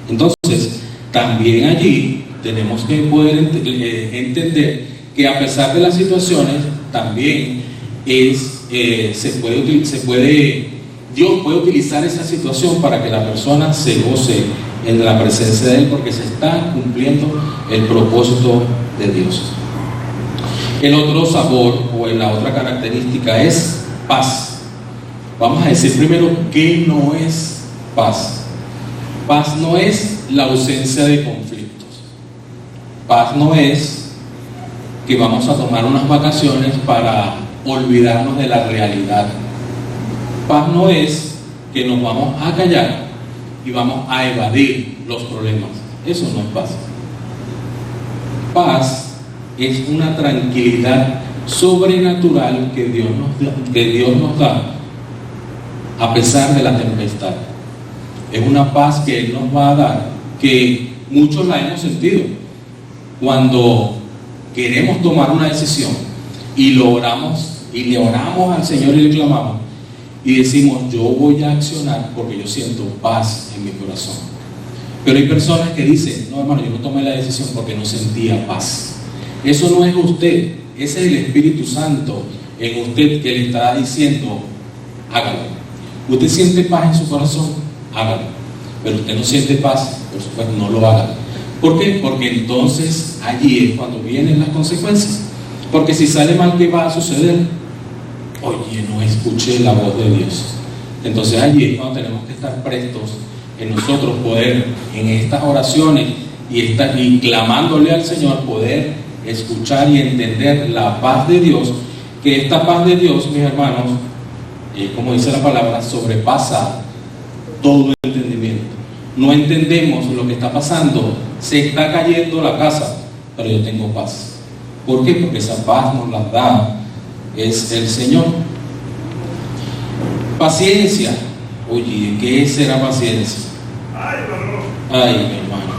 Entonces, también allí tenemos que poder entender que a pesar de las situaciones, también Dios puede utilizar esa situación para que la persona se goce en la presencia de Él, porque se está cumpliendo el propósito de Dios. El otro sabor o la otra característica es paz. Vamos a decir primero qué no es paz. Paz no es la ausencia de conflictos. Paz no es que vamos a tomar unas vacaciones para olvidarnos de la realidad. Paz no es que nos vamos a callar y vamos a evadir los problemas. Eso no es paz. Paz es una tranquilidad sobrenatural que Dios nos da a pesar de la tempestad. Es una paz que Él nos va a dar, que muchos la hemos sentido cuando queremos tomar una decisión y le oramos al Señor y le clamamos y decimos, yo voy a accionar porque yo siento paz en mi corazón. Pero hay personas que dicen, no hermano, yo no tomé la decisión porque no sentía paz. Eso no es usted, ese es el Espíritu Santo en usted que le está diciendo, hágalo. Usted siente paz en su corazón, hágalo. Pero usted no siente paz, por supuesto, no lo haga. ¿Por qué? Porque entonces allí es cuando vienen las consecuencias. Porque si sale mal, ¿qué va a suceder? Oye, no escuché la voz de Dios. Entonces allí es cuando tenemos que estar prestos en nosotros poder, en estas oraciones y clamándole al Señor, poder escuchar y entender la paz de Dios que esta paz de Dios, mis hermanos, como dice la palabra, sobrepasa todo entendimiento. No entendemos lo que está pasando, se está cayendo la casa, pero yo tengo paz. ¿Por qué? Porque esa paz nos la da es el Señor. Paciencia. Oye, ¿qué será paciencia? Ay, mi hermano.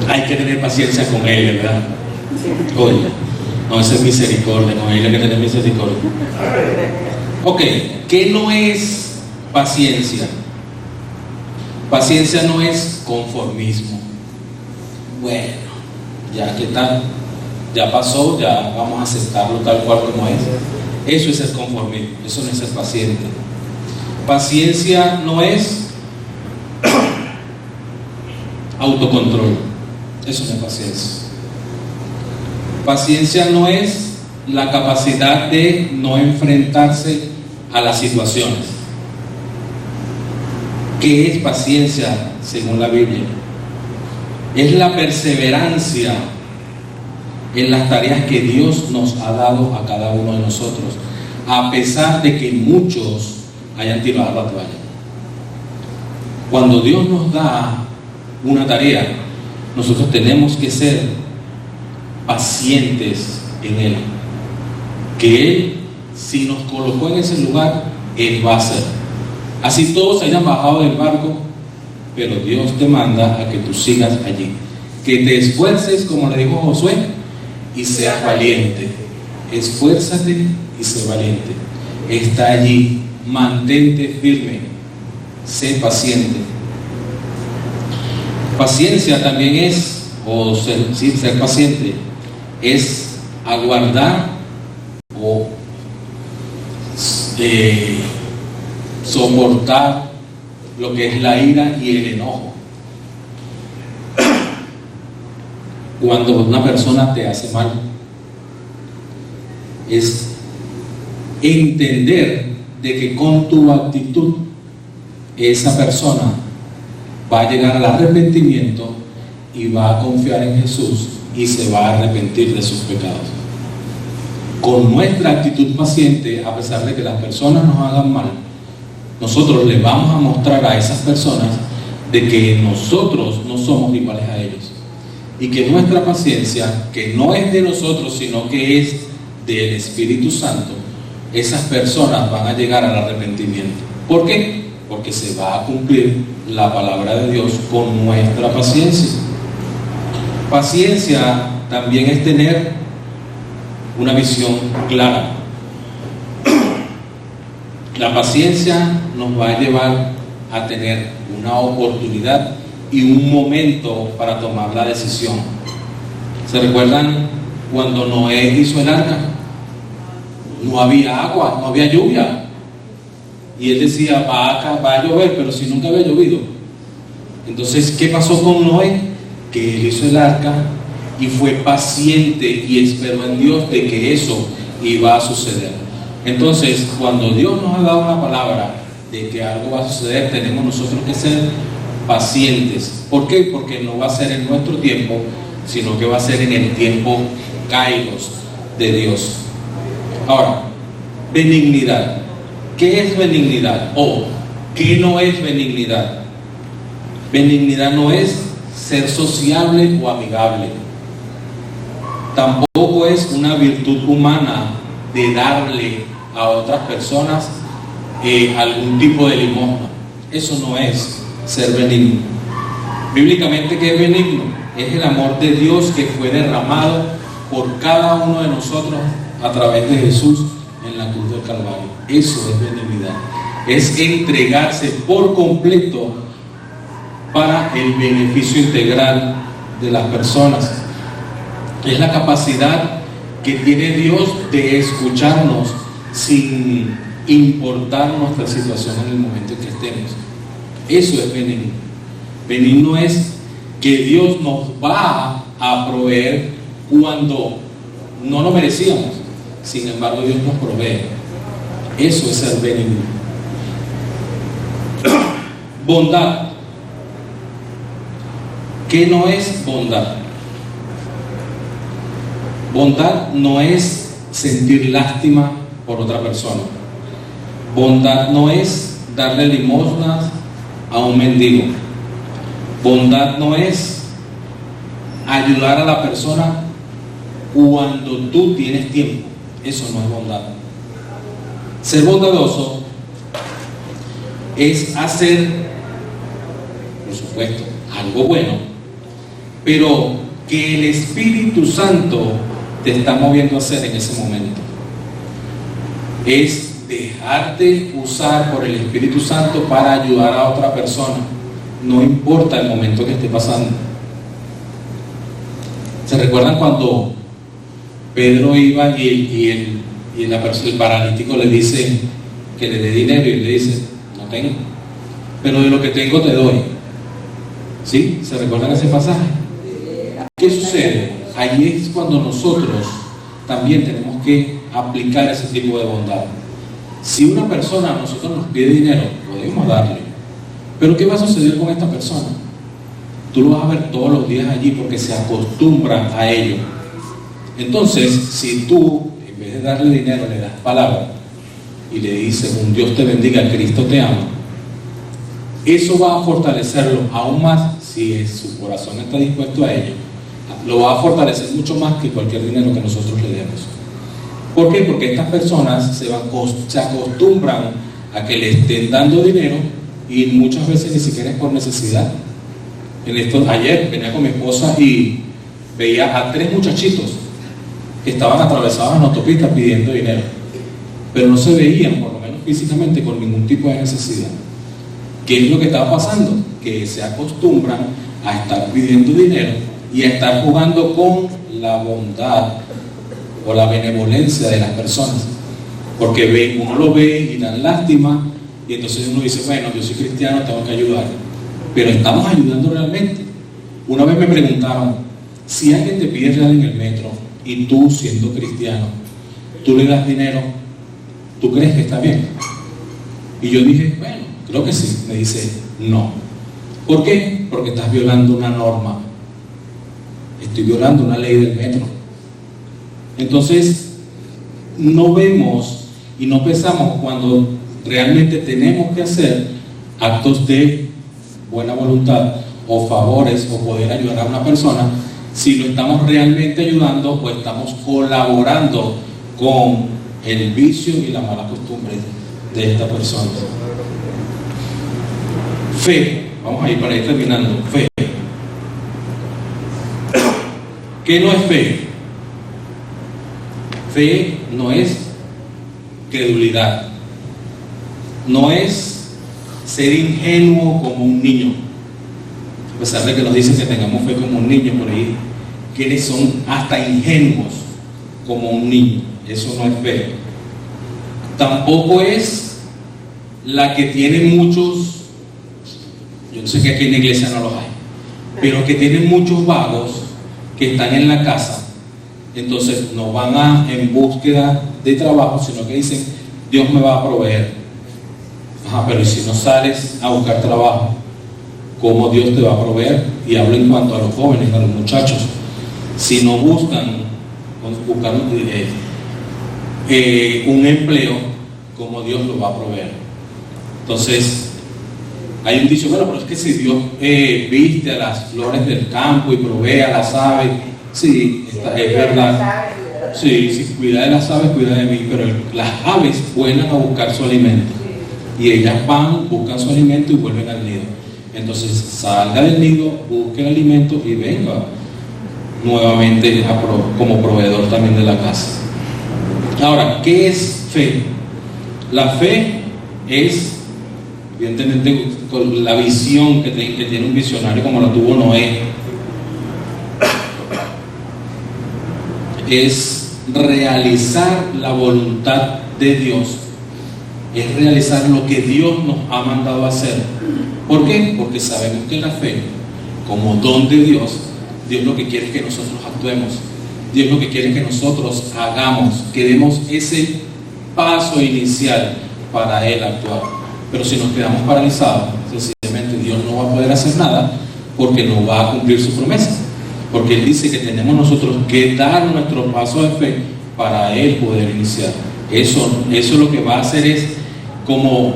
Hay que tener paciencia con Él, ¿verdad? Oye, no, esa es misericordia, con Él hay que tener misericordia. Ok, ¿qué no es paciencia? Paciencia no es conformismo. Bueno, ya que tal, ya pasó, ya vamos a aceptarlo tal cual como es. Eso es el conformismo, eso no es ser paciente. Paciencia no es autocontrol, eso no es paciencia. Paciencia no es la capacidad de no enfrentarse a las situaciones. ¿Qué es paciencia según la Biblia? Es la perseverancia en las tareas que Dios nos ha dado a cada uno de nosotros, a pesar de que muchos hayan tirado la toalla. Cuando Dios nos da una tarea, nosotros tenemos que ser pacientes en Él. Que Él, si nos colocó en ese lugar, Él va a hacer. Así todos hayan bajado del barco, pero Dios te manda a que tú sigas allí, que te esfuerces, como le dijo Josué, y seas valiente. Esfuérzate y sé valiente. Está allí, mantente firme, sé paciente. Paciencia también es, ser paciente, es aguardar o soportar lo que es la ira y el enojo. Cuando una persona te hace mal, es entender de que con tu actitud esa persona va a llegar al arrepentimiento y va a confiar en Jesús y se va a arrepentir de sus pecados. Con nuestra actitud paciente, a pesar de que las personas nos hagan mal, nosotros les vamos a mostrar a esas personas de que nosotros no somos iguales a ellos y que nuestra paciencia, que no es de nosotros sino que es del Espíritu Santo, esas personas van a llegar al arrepentimiento. ¿Por qué? Porque se va a cumplir la palabra de Dios con nuestra paciencia. Paciencia también es tener una visión clara. La paciencia nos va a llevar a tener una oportunidad y un momento para tomar la decisión. ¿Se recuerdan cuando Noé hizo el arca? No había agua, no había lluvia. Y él decía, va a llover, pero si nunca había llovido. Entonces, ¿qué pasó con Noé? Que él hizo el arca y fue paciente y esperó en Dios de que eso iba a suceder. Entonces, cuando Dios nos ha dado una palabra de que algo va a suceder, tenemos nosotros que ser pacientes. ¿Por qué? Porque no va a ser en nuestro tiempo, sino que va a ser en el tiempo kairos de Dios. Ahora, benignidad. ¿Qué es benignidad? ¿O qué no es benignidad? Benignidad no es ser sociable o amigable. Tampoco es una virtud humana de darle a otras personas algún tipo de limosna. Eso no es ser benigno. Bíblicamente, ¿qué es benigno? Es el amor de Dios que fue derramado por cada uno de nosotros a través de Jesús en la cruz del Calvario. Eso es benignidad. Es entregarse por completo para el beneficio integral de las personas. Es la capacidad que tiene Dios de escucharnos sin importar nuestra situación en el momento en que estemos. Eso es benigno. Benigno es que Dios nos va a proveer cuando no lo merecíamos. Sin embargo, Dios nos provee. Eso es ser benigno. Bondad. ¿Qué no es bondad? Bondad no es sentir lástima por otra persona. Bondad no es darle limosnas a un mendigo. Bondad no es ayudar a la persona cuando tú tienes tiempo. Eso no es bondad. Ser bondadoso es hacer, por supuesto, algo bueno, pero que el Espíritu Santo te está moviendo a hacer en ese momento. Es dejarte usar por el Espíritu Santo para ayudar a otra persona, no importa el momento que esté pasando. ¿Se recuerdan cuando Pedro iba y el paralítico le dice que le dé dinero y le dice, no tengo, pero de lo que tengo te doy? ¿Sí? ¿Se recuerdan ese pasaje? ¿Qué sucede? Ahí es cuando nosotros también tenemos que aplicar ese tipo de bondad. Si una persona a nosotros nos pide dinero, podemos darle, pero ¿qué va a suceder con esta persona? Tú lo vas a ver todos los días allí porque se acostumbra a ello. Entonces, si tú, en vez de darle dinero, le das palabra y le dices, un Dios te bendiga, Cristo te ama, eso va a fortalecerlo aún más. Si su corazón está dispuesto a ello, lo va a fortalecer mucho más que cualquier dinero que nosotros le demos. ¿Por qué? Porque estas personas se acostumbran a que le estén dando dinero y muchas veces ni siquiera es por necesidad. Ayer venía con mi esposa y veía a 3 muchachitos que estaban atravesados en la autopista pidiendo dinero, pero no se veían, por lo menos físicamente, con ningún tipo de necesidad. ¿Qué es lo que estaba pasando? Que se acostumbran a estar pidiendo dinero y a estar jugando con la bondad o la benevolencia de las personas, porque uno lo ve y dan lástima, y entonces uno dice, bueno, yo soy cristiano, tengo que ayudar, pero ¿estamos ayudando realmente? Una vez me preguntaron, si alguien te pide real en el metro y tú, siendo cristiano, tú le das dinero, ¿tú crees que está bien? Y yo dije, bueno, creo que sí. Me dice, no. ¿Por qué? Porque estás violando una norma. Estoy violando una ley del metro. Entonces, no vemos y no pensamos cuando realmente tenemos que hacer actos de buena voluntad o favores o poder ayudar a una persona, si lo estamos realmente ayudando o estamos colaborando con el vicio y la mala costumbre de esta persona. Fe, vamos a ir para ir terminando. Fe. ¿Qué no es fe? Fe no es credulidad, no es ser ingenuo como un niño, a pesar de que nos dicen que tengamos fe como un niño por ahí, quienes son hasta ingenuos como un niño. Eso no es fe. Tampoco es la que tiene muchos, yo sé que aquí en la iglesia no los hay, pero que tienen muchos vagos que están en la casa. Entonces no van en búsqueda de trabajo, sino que dicen, Dios me va a proveer. Pero ¿y si no sales a buscar trabajo? ¿Cómo Dios te va a proveer? Y hablo en cuanto a los jóvenes, a los muchachos. Si no buscan un empleo, ¿cómo Dios lo va a proveer? Entonces, hay un dicho, bueno, pero es que si Dios viste a las flores del campo y provee a las aves, sí, es verdad. Sí, si cuida de las aves, cuida de mí, pero las aves vuelan a buscar su alimento y ellas van, buscan su alimento y vuelven al nido. Entonces salga del nido, busque el alimento y venga nuevamente como proveedor también de la casa. Ahora, ¿qué es fe? La fe es, evidentemente, con la visión que tiene un visionario como la tuvo Noé, es realizar la voluntad de Dios, es realizar lo que Dios nos ha mandado a hacer. ¿Por qué? Porque sabemos que la fe, como don de Dios, Dios lo que quiere es que nosotros actuemos, Dios lo que quiere es que nosotros hagamos, que demos ese paso inicial para Él actuar. Pero si nos quedamos paralizados, sencillamente Dios no va a poder hacer nada porque no va a cumplir su promesa. porque Él dice que tenemos nosotros que dar nuestro paso de fe para Él poder iniciar. Eso lo que va a hacer es como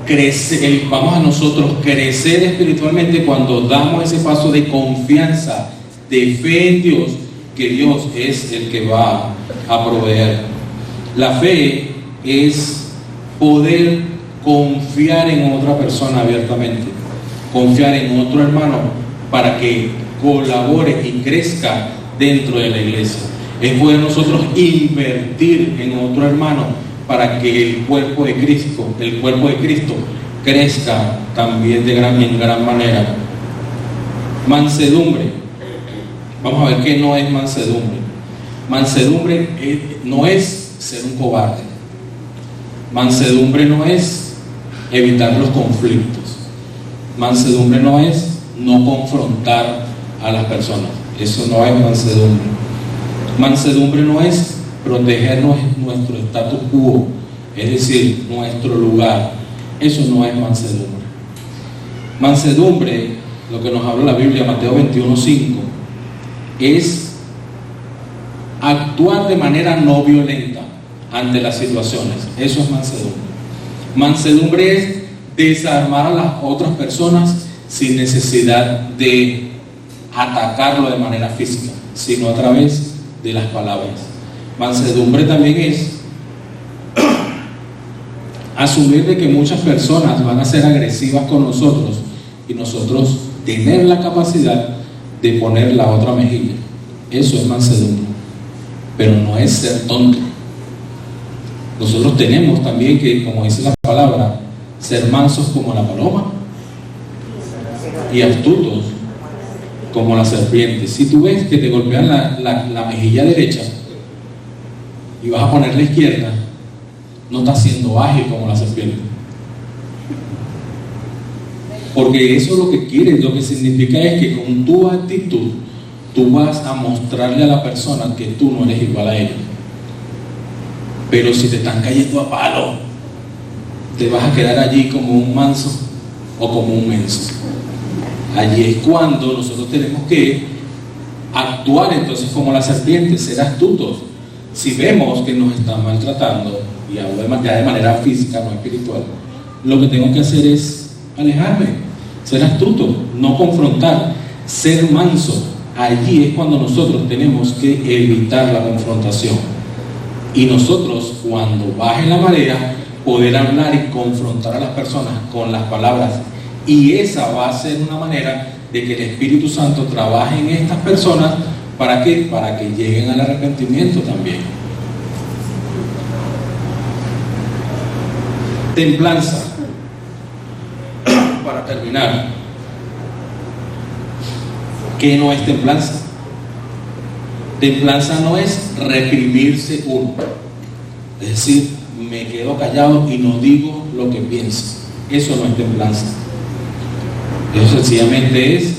crecer, vamos a nosotros crecer espiritualmente cuando damos ese paso de confianza, de fe en Dios, que Dios es el que va a proveer. La fe es poder confiar en otra persona abiertamente, confiar en otro hermano para que colabore y crezca dentro de la iglesia. Es poder nosotros invertir en otro hermano para que el cuerpo de Cristo crezca también en gran manera. Mansedumbre. Vamos a ver qué no es mansedumbre. Mansedumbre no es ser un cobarde. Mansedumbre no es evitar los conflictos. Mansedumbre no es no confrontar a las personas. Eso no es mansedumbre. Mansedumbre no es proteger nuestro status quo, es decir, nuestro lugar. Eso no es mansedumbre. Mansedumbre, lo que nos habla la Biblia, Mateo 21:5, es actuar de manera no violenta ante las situaciones. Eso es mansedumbre. Mansedumbre es desarmar a las otras personas sin necesidad de atacarlo de manera física, sino a través de las palabras. Mansedumbre también es asumir de que muchas personas van a ser agresivas con nosotros y nosotros tener la capacidad de poner la otra mejilla. Eso es mansedumbre, pero no es ser tonto. Nosotros tenemos también que, como dice la palabra, ser mansos como la paloma y astutos como la serpiente. Si tú ves que te golpean la mejilla derecha y vas a poner la izquierda, no estás siendo ágil como la serpiente, porque eso lo que quiere, lo que significa es que con tu actitud tú vas a mostrarle a la persona que tú no eres igual a ella. Pero si te están cayendo a palo, te vas a quedar allí como un manso o como un menso. Allí es cuando nosotros tenemos que actuar entonces como la serpiente, ser astutos. Si vemos que nos están maltratando, y hablo ya de manera física, no espiritual, lo que tengo que hacer es alejarme, ser astuto, no confrontar, ser manso. Allí es cuando nosotros tenemos que evitar la confrontación. Y nosotros, cuando baje la marea, poder hablar y confrontar a las personas con las palabras. Y esa va a ser una manera de que el Espíritu Santo trabaje en estas personas. ¿Para qué? Para que lleguen al arrepentimiento también. Templanza. Para terminar, ¿qué no es templanza? Templanza no es reprimirse uno, es decir, me quedo callado y no digo lo que pienso. Eso no es templanza. Eso sencillamente es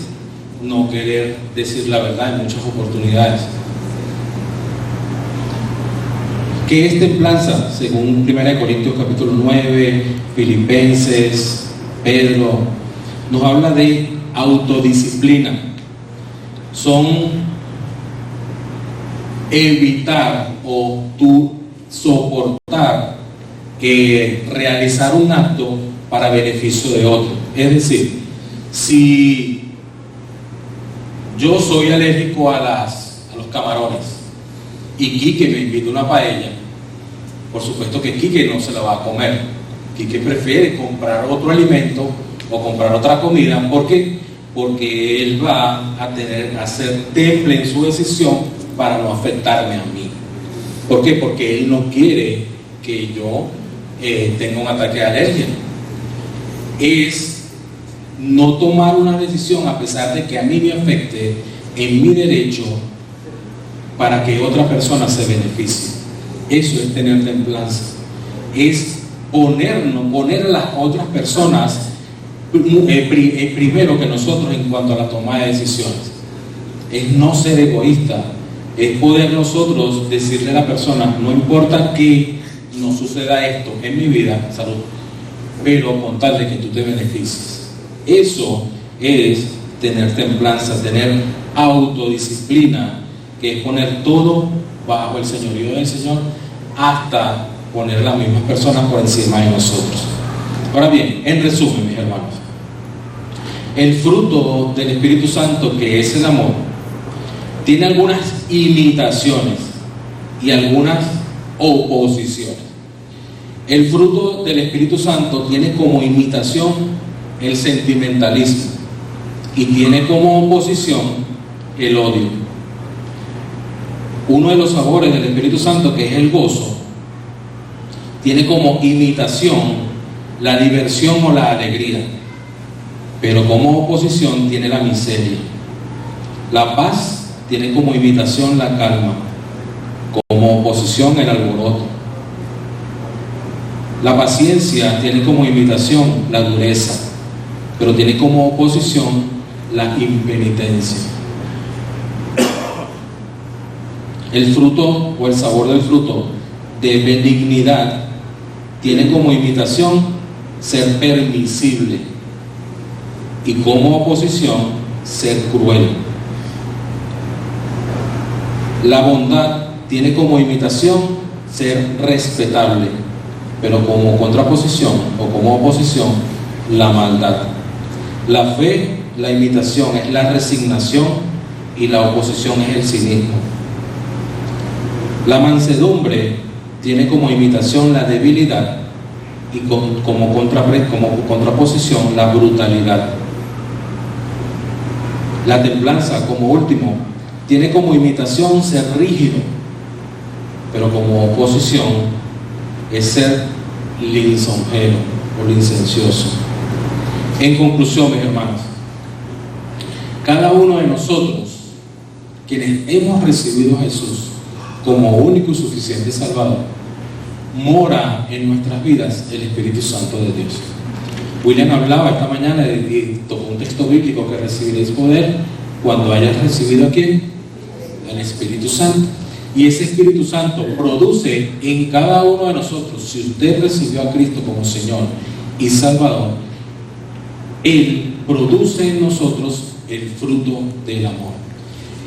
no querer decir la verdad en muchas oportunidades. ¿Qué es templanza? Según 1 Corintios capítulo 9, Filipenses, Pedro, nos habla de autodisciplina. Son evitar o tú soportar realizar un acto para beneficio de otro. Es decir, si yo soy alérgico a los camarones y Quique me invita una paella, por supuesto que Quique no se la va a comer. Quique prefiere comprar otro alimento o comprar otra comida. ¿Por qué? Porque él va a ser temple en su decisión para no afectarme a mí. ¿Por qué? Porque él no quiere que yo tenga un ataque de alergia. Es no tomar una decisión a pesar de que a mí me afecte en mi derecho para que otra persona se beneficie. Eso es tener templanza. Es poner a las otras personas primero que nosotros en cuanto a la toma de decisiones. Es no ser egoísta. Es poder nosotros decirle a la persona, no importa que no suceda esto en mi vida, salud, pero con tal de que tú te beneficies. Eso es tener templanza, tener autodisciplina, que es poner todo bajo el señorío del Señor, hasta poner las mismas personas por encima de nosotros. Ahora bien, en resumen, mis hermanos, el fruto del Espíritu Santo, que es el amor, tiene algunas imitaciones y algunas oposiciones. El fruto del Espíritu Santo tiene como imitación el sentimentalismo y tiene como oposición el odio. Uno de los sabores del Espíritu Santo, que es el gozo, tiene como imitación la diversión o la alegría, pero como oposición tiene la miseria. La paz tiene como imitación la calma, como oposición el alboroto. La paciencia tiene como imitación la dureza, pero tiene como oposición la impenitencia. El fruto o el sabor del fruto de benignidad tiene como imitación ser permisible y como oposición ser cruel. La bondad tiene como imitación ser respetable, pero como contraposición o como oposición la maldad. La fe, la imitación es la resignación y la oposición es el cinismo. La mansedumbre tiene como imitación la debilidad y como contraposición la brutalidad. La templanza, como último, tiene como imitación ser rígido, pero como oposición es ser lisonjero o licencioso. En conclusión, mis hermanos, cada uno de nosotros, quienes hemos recibido a Jesús como único y suficiente Salvador, mora en nuestras vidas el Espíritu Santo de Dios. William hablaba esta mañana y tocó un texto bíblico, que recibiréis poder cuando hayas recibido ¿a quién? El Espíritu Santo. Y ese Espíritu Santo produce en cada uno de nosotros, si usted recibió a Cristo como Señor y Salvador, Él produce en nosotros el fruto del amor.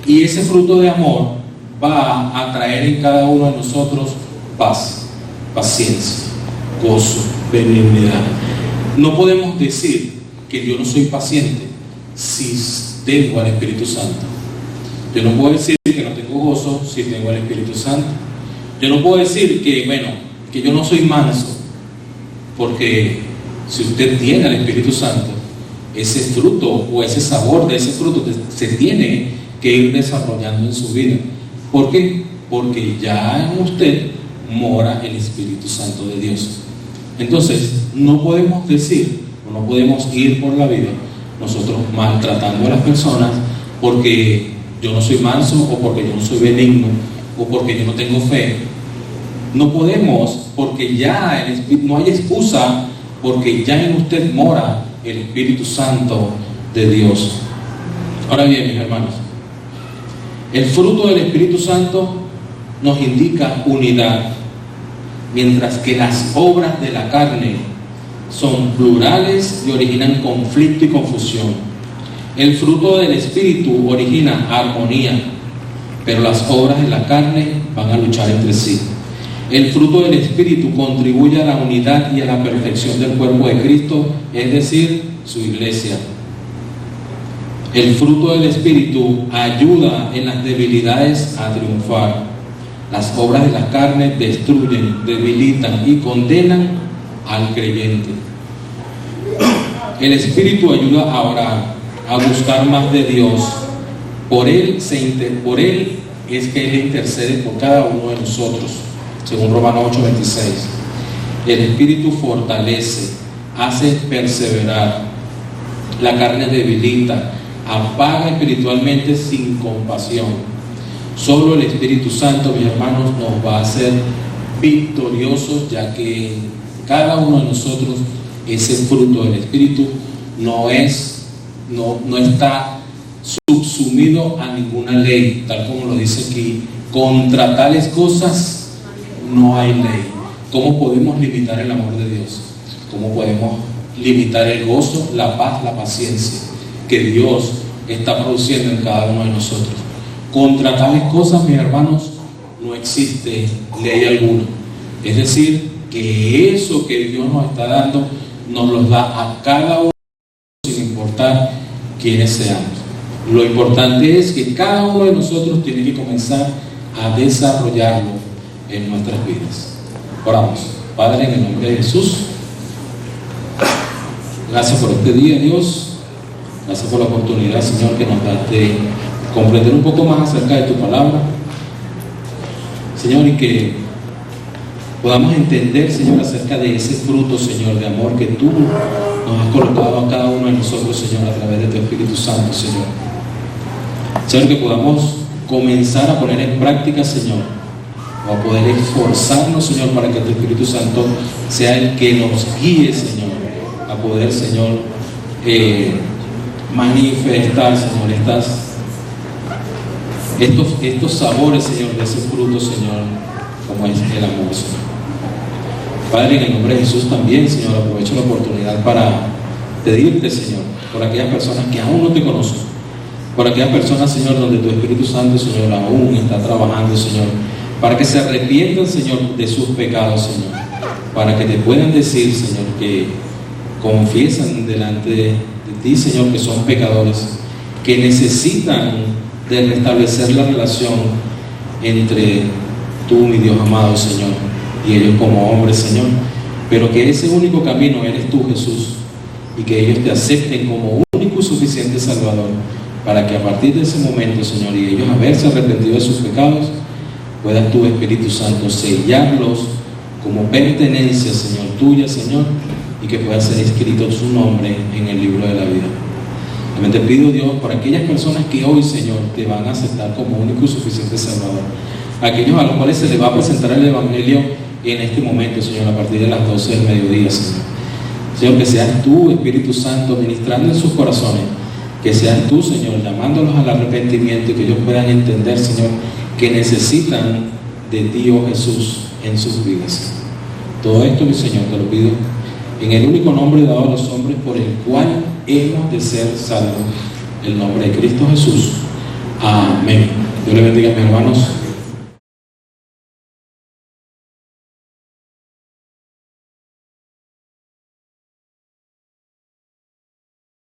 Y ese fruto de amor va a traer en cada uno de nosotros paz, paciencia, gozo, benignidad. No podemos decir que yo no soy paciente si tengo al Espíritu Santo. Yo no puedo decir que no tengo gozo si tengo al Espíritu Santo. Yo no puedo decir que yo no soy manso, porque si usted tiene al Espíritu Santo, ese fruto o ese sabor de ese fruto se tiene que ir desarrollando en su vida. ¿Por qué? Porque ya en usted mora el Espíritu Santo de Dios. Entonces, no podemos decir, o no podemos ir por la vida nosotros maltratando a las personas porque yo no soy manso, o porque yo no soy benigno, o porque yo no tengo fe. No podemos, porque ya no hay excusa, porque ya en usted mora el Espíritu Santo de Dios. Ahora bien, mis hermanos, el fruto del Espíritu Santo nos indica unidad, mientras que las obras de la carne son plurales y originan conflicto y confusión. El fruto del Espíritu origina armonía, pero las obras de la carne van a luchar entre sí. El fruto del Espíritu contribuye a la unidad y a la perfección del cuerpo de Cristo, es decir, su iglesia. El fruto del Espíritu ayuda en las debilidades a triunfar. Las obras de la carne destruyen, debilitan y condenan al creyente. El Espíritu ayuda a orar, a buscar más de Dios. Por Él es que Él intercede por cada uno de nosotros, según Romanos 8:26. El Espíritu fortalece, hace perseverar. La carne debilita, apaga espiritualmente sin compasión. Solo el Espíritu Santo, mis hermanos, nos va a hacer victoriosos, ya que cada uno de nosotros ese fruto del Espíritu no está subsumido a ninguna ley, tal como lo dice aquí. Contra tales cosas no hay ley. ¿Cómo podemos limitar el amor de Dios? ¿Cómo podemos limitar el gozo, la paz, la paciencia que Dios está produciendo en cada uno de nosotros. Contra tales cosas, mis hermanos, no existe ley alguna. Es decir, que eso que Dios nos está dando, nos los da a cada uno sin importar quiénes seamos. Lo importante es que cada uno de nosotros tiene que comenzar a desarrollarlo en nuestras vidas. Oramos. Padre, en el nombre de Jesús, gracias por este día, Dios. Gracias por la oportunidad, Señor, que nos das de comprender un poco más acerca de tu palabra, Señor, y que podamos entender, Señor, acerca de ese fruto, Señor, de amor que tú nos has colocado a cada uno de nosotros, Señor, a través de tu Espíritu Santo, Señor. Señor, que podamos comenzar a poner en práctica, Señor, o a poder esforzarnos, Señor, para que tu Espíritu Santo sea el que nos guíe, Señor, a poder, Señor, manifestar, Señor, estos sabores, Señor, de ese fruto, Señor, como es el amor, Señor. Padre, en el nombre de Jesús también, Señor, aprovecho la oportunidad para pedirte, Señor, por aquellas personas que aún no te conocen, por aquellas personas, Señor, donde tu Espíritu Santo, Señor, aún está trabajando, Señor, para que se arrepientan, Señor, de sus pecados, Señor, para que te puedan decir, Señor, que confiesan delante de ti, Señor, que son pecadores, que necesitan de restablecer la relación entre tú, mi Dios amado, Señor, y ellos como hombres, Señor, pero que ese único camino eres tú, Jesús, y que ellos te acepten como único y suficiente Salvador, para que a partir de ese momento, Señor, y ellos haberse arrepentido de sus pecados, puedas tu Espíritu Santo sellarlos como pertenencia, Señor, tuya, Señor, y que pueda ser escrito su nombre en el libro de la vida. También te pido, Dios, por aquellas personas que hoy, Señor, te van a aceptar como único y suficiente Salvador, aquellos a los cuales se les va a presentar el Evangelio en este momento, Señor, a partir de las 12 del mediodía, Señor. Señor, que seas tú, Espíritu Santo, ministrando en sus corazones, que seas tú, Señor, llamándolos al arrepentimiento y que ellos puedan entender, Señor, que necesitan de ti, oh Jesús, en sus vidas. Todo esto, mi Señor, te lo pido en el único nombre dado a los hombres por el cual hemos de ser salvos, el nombre de Cristo Jesús. Amén. Dios le bendiga, mis hermanos.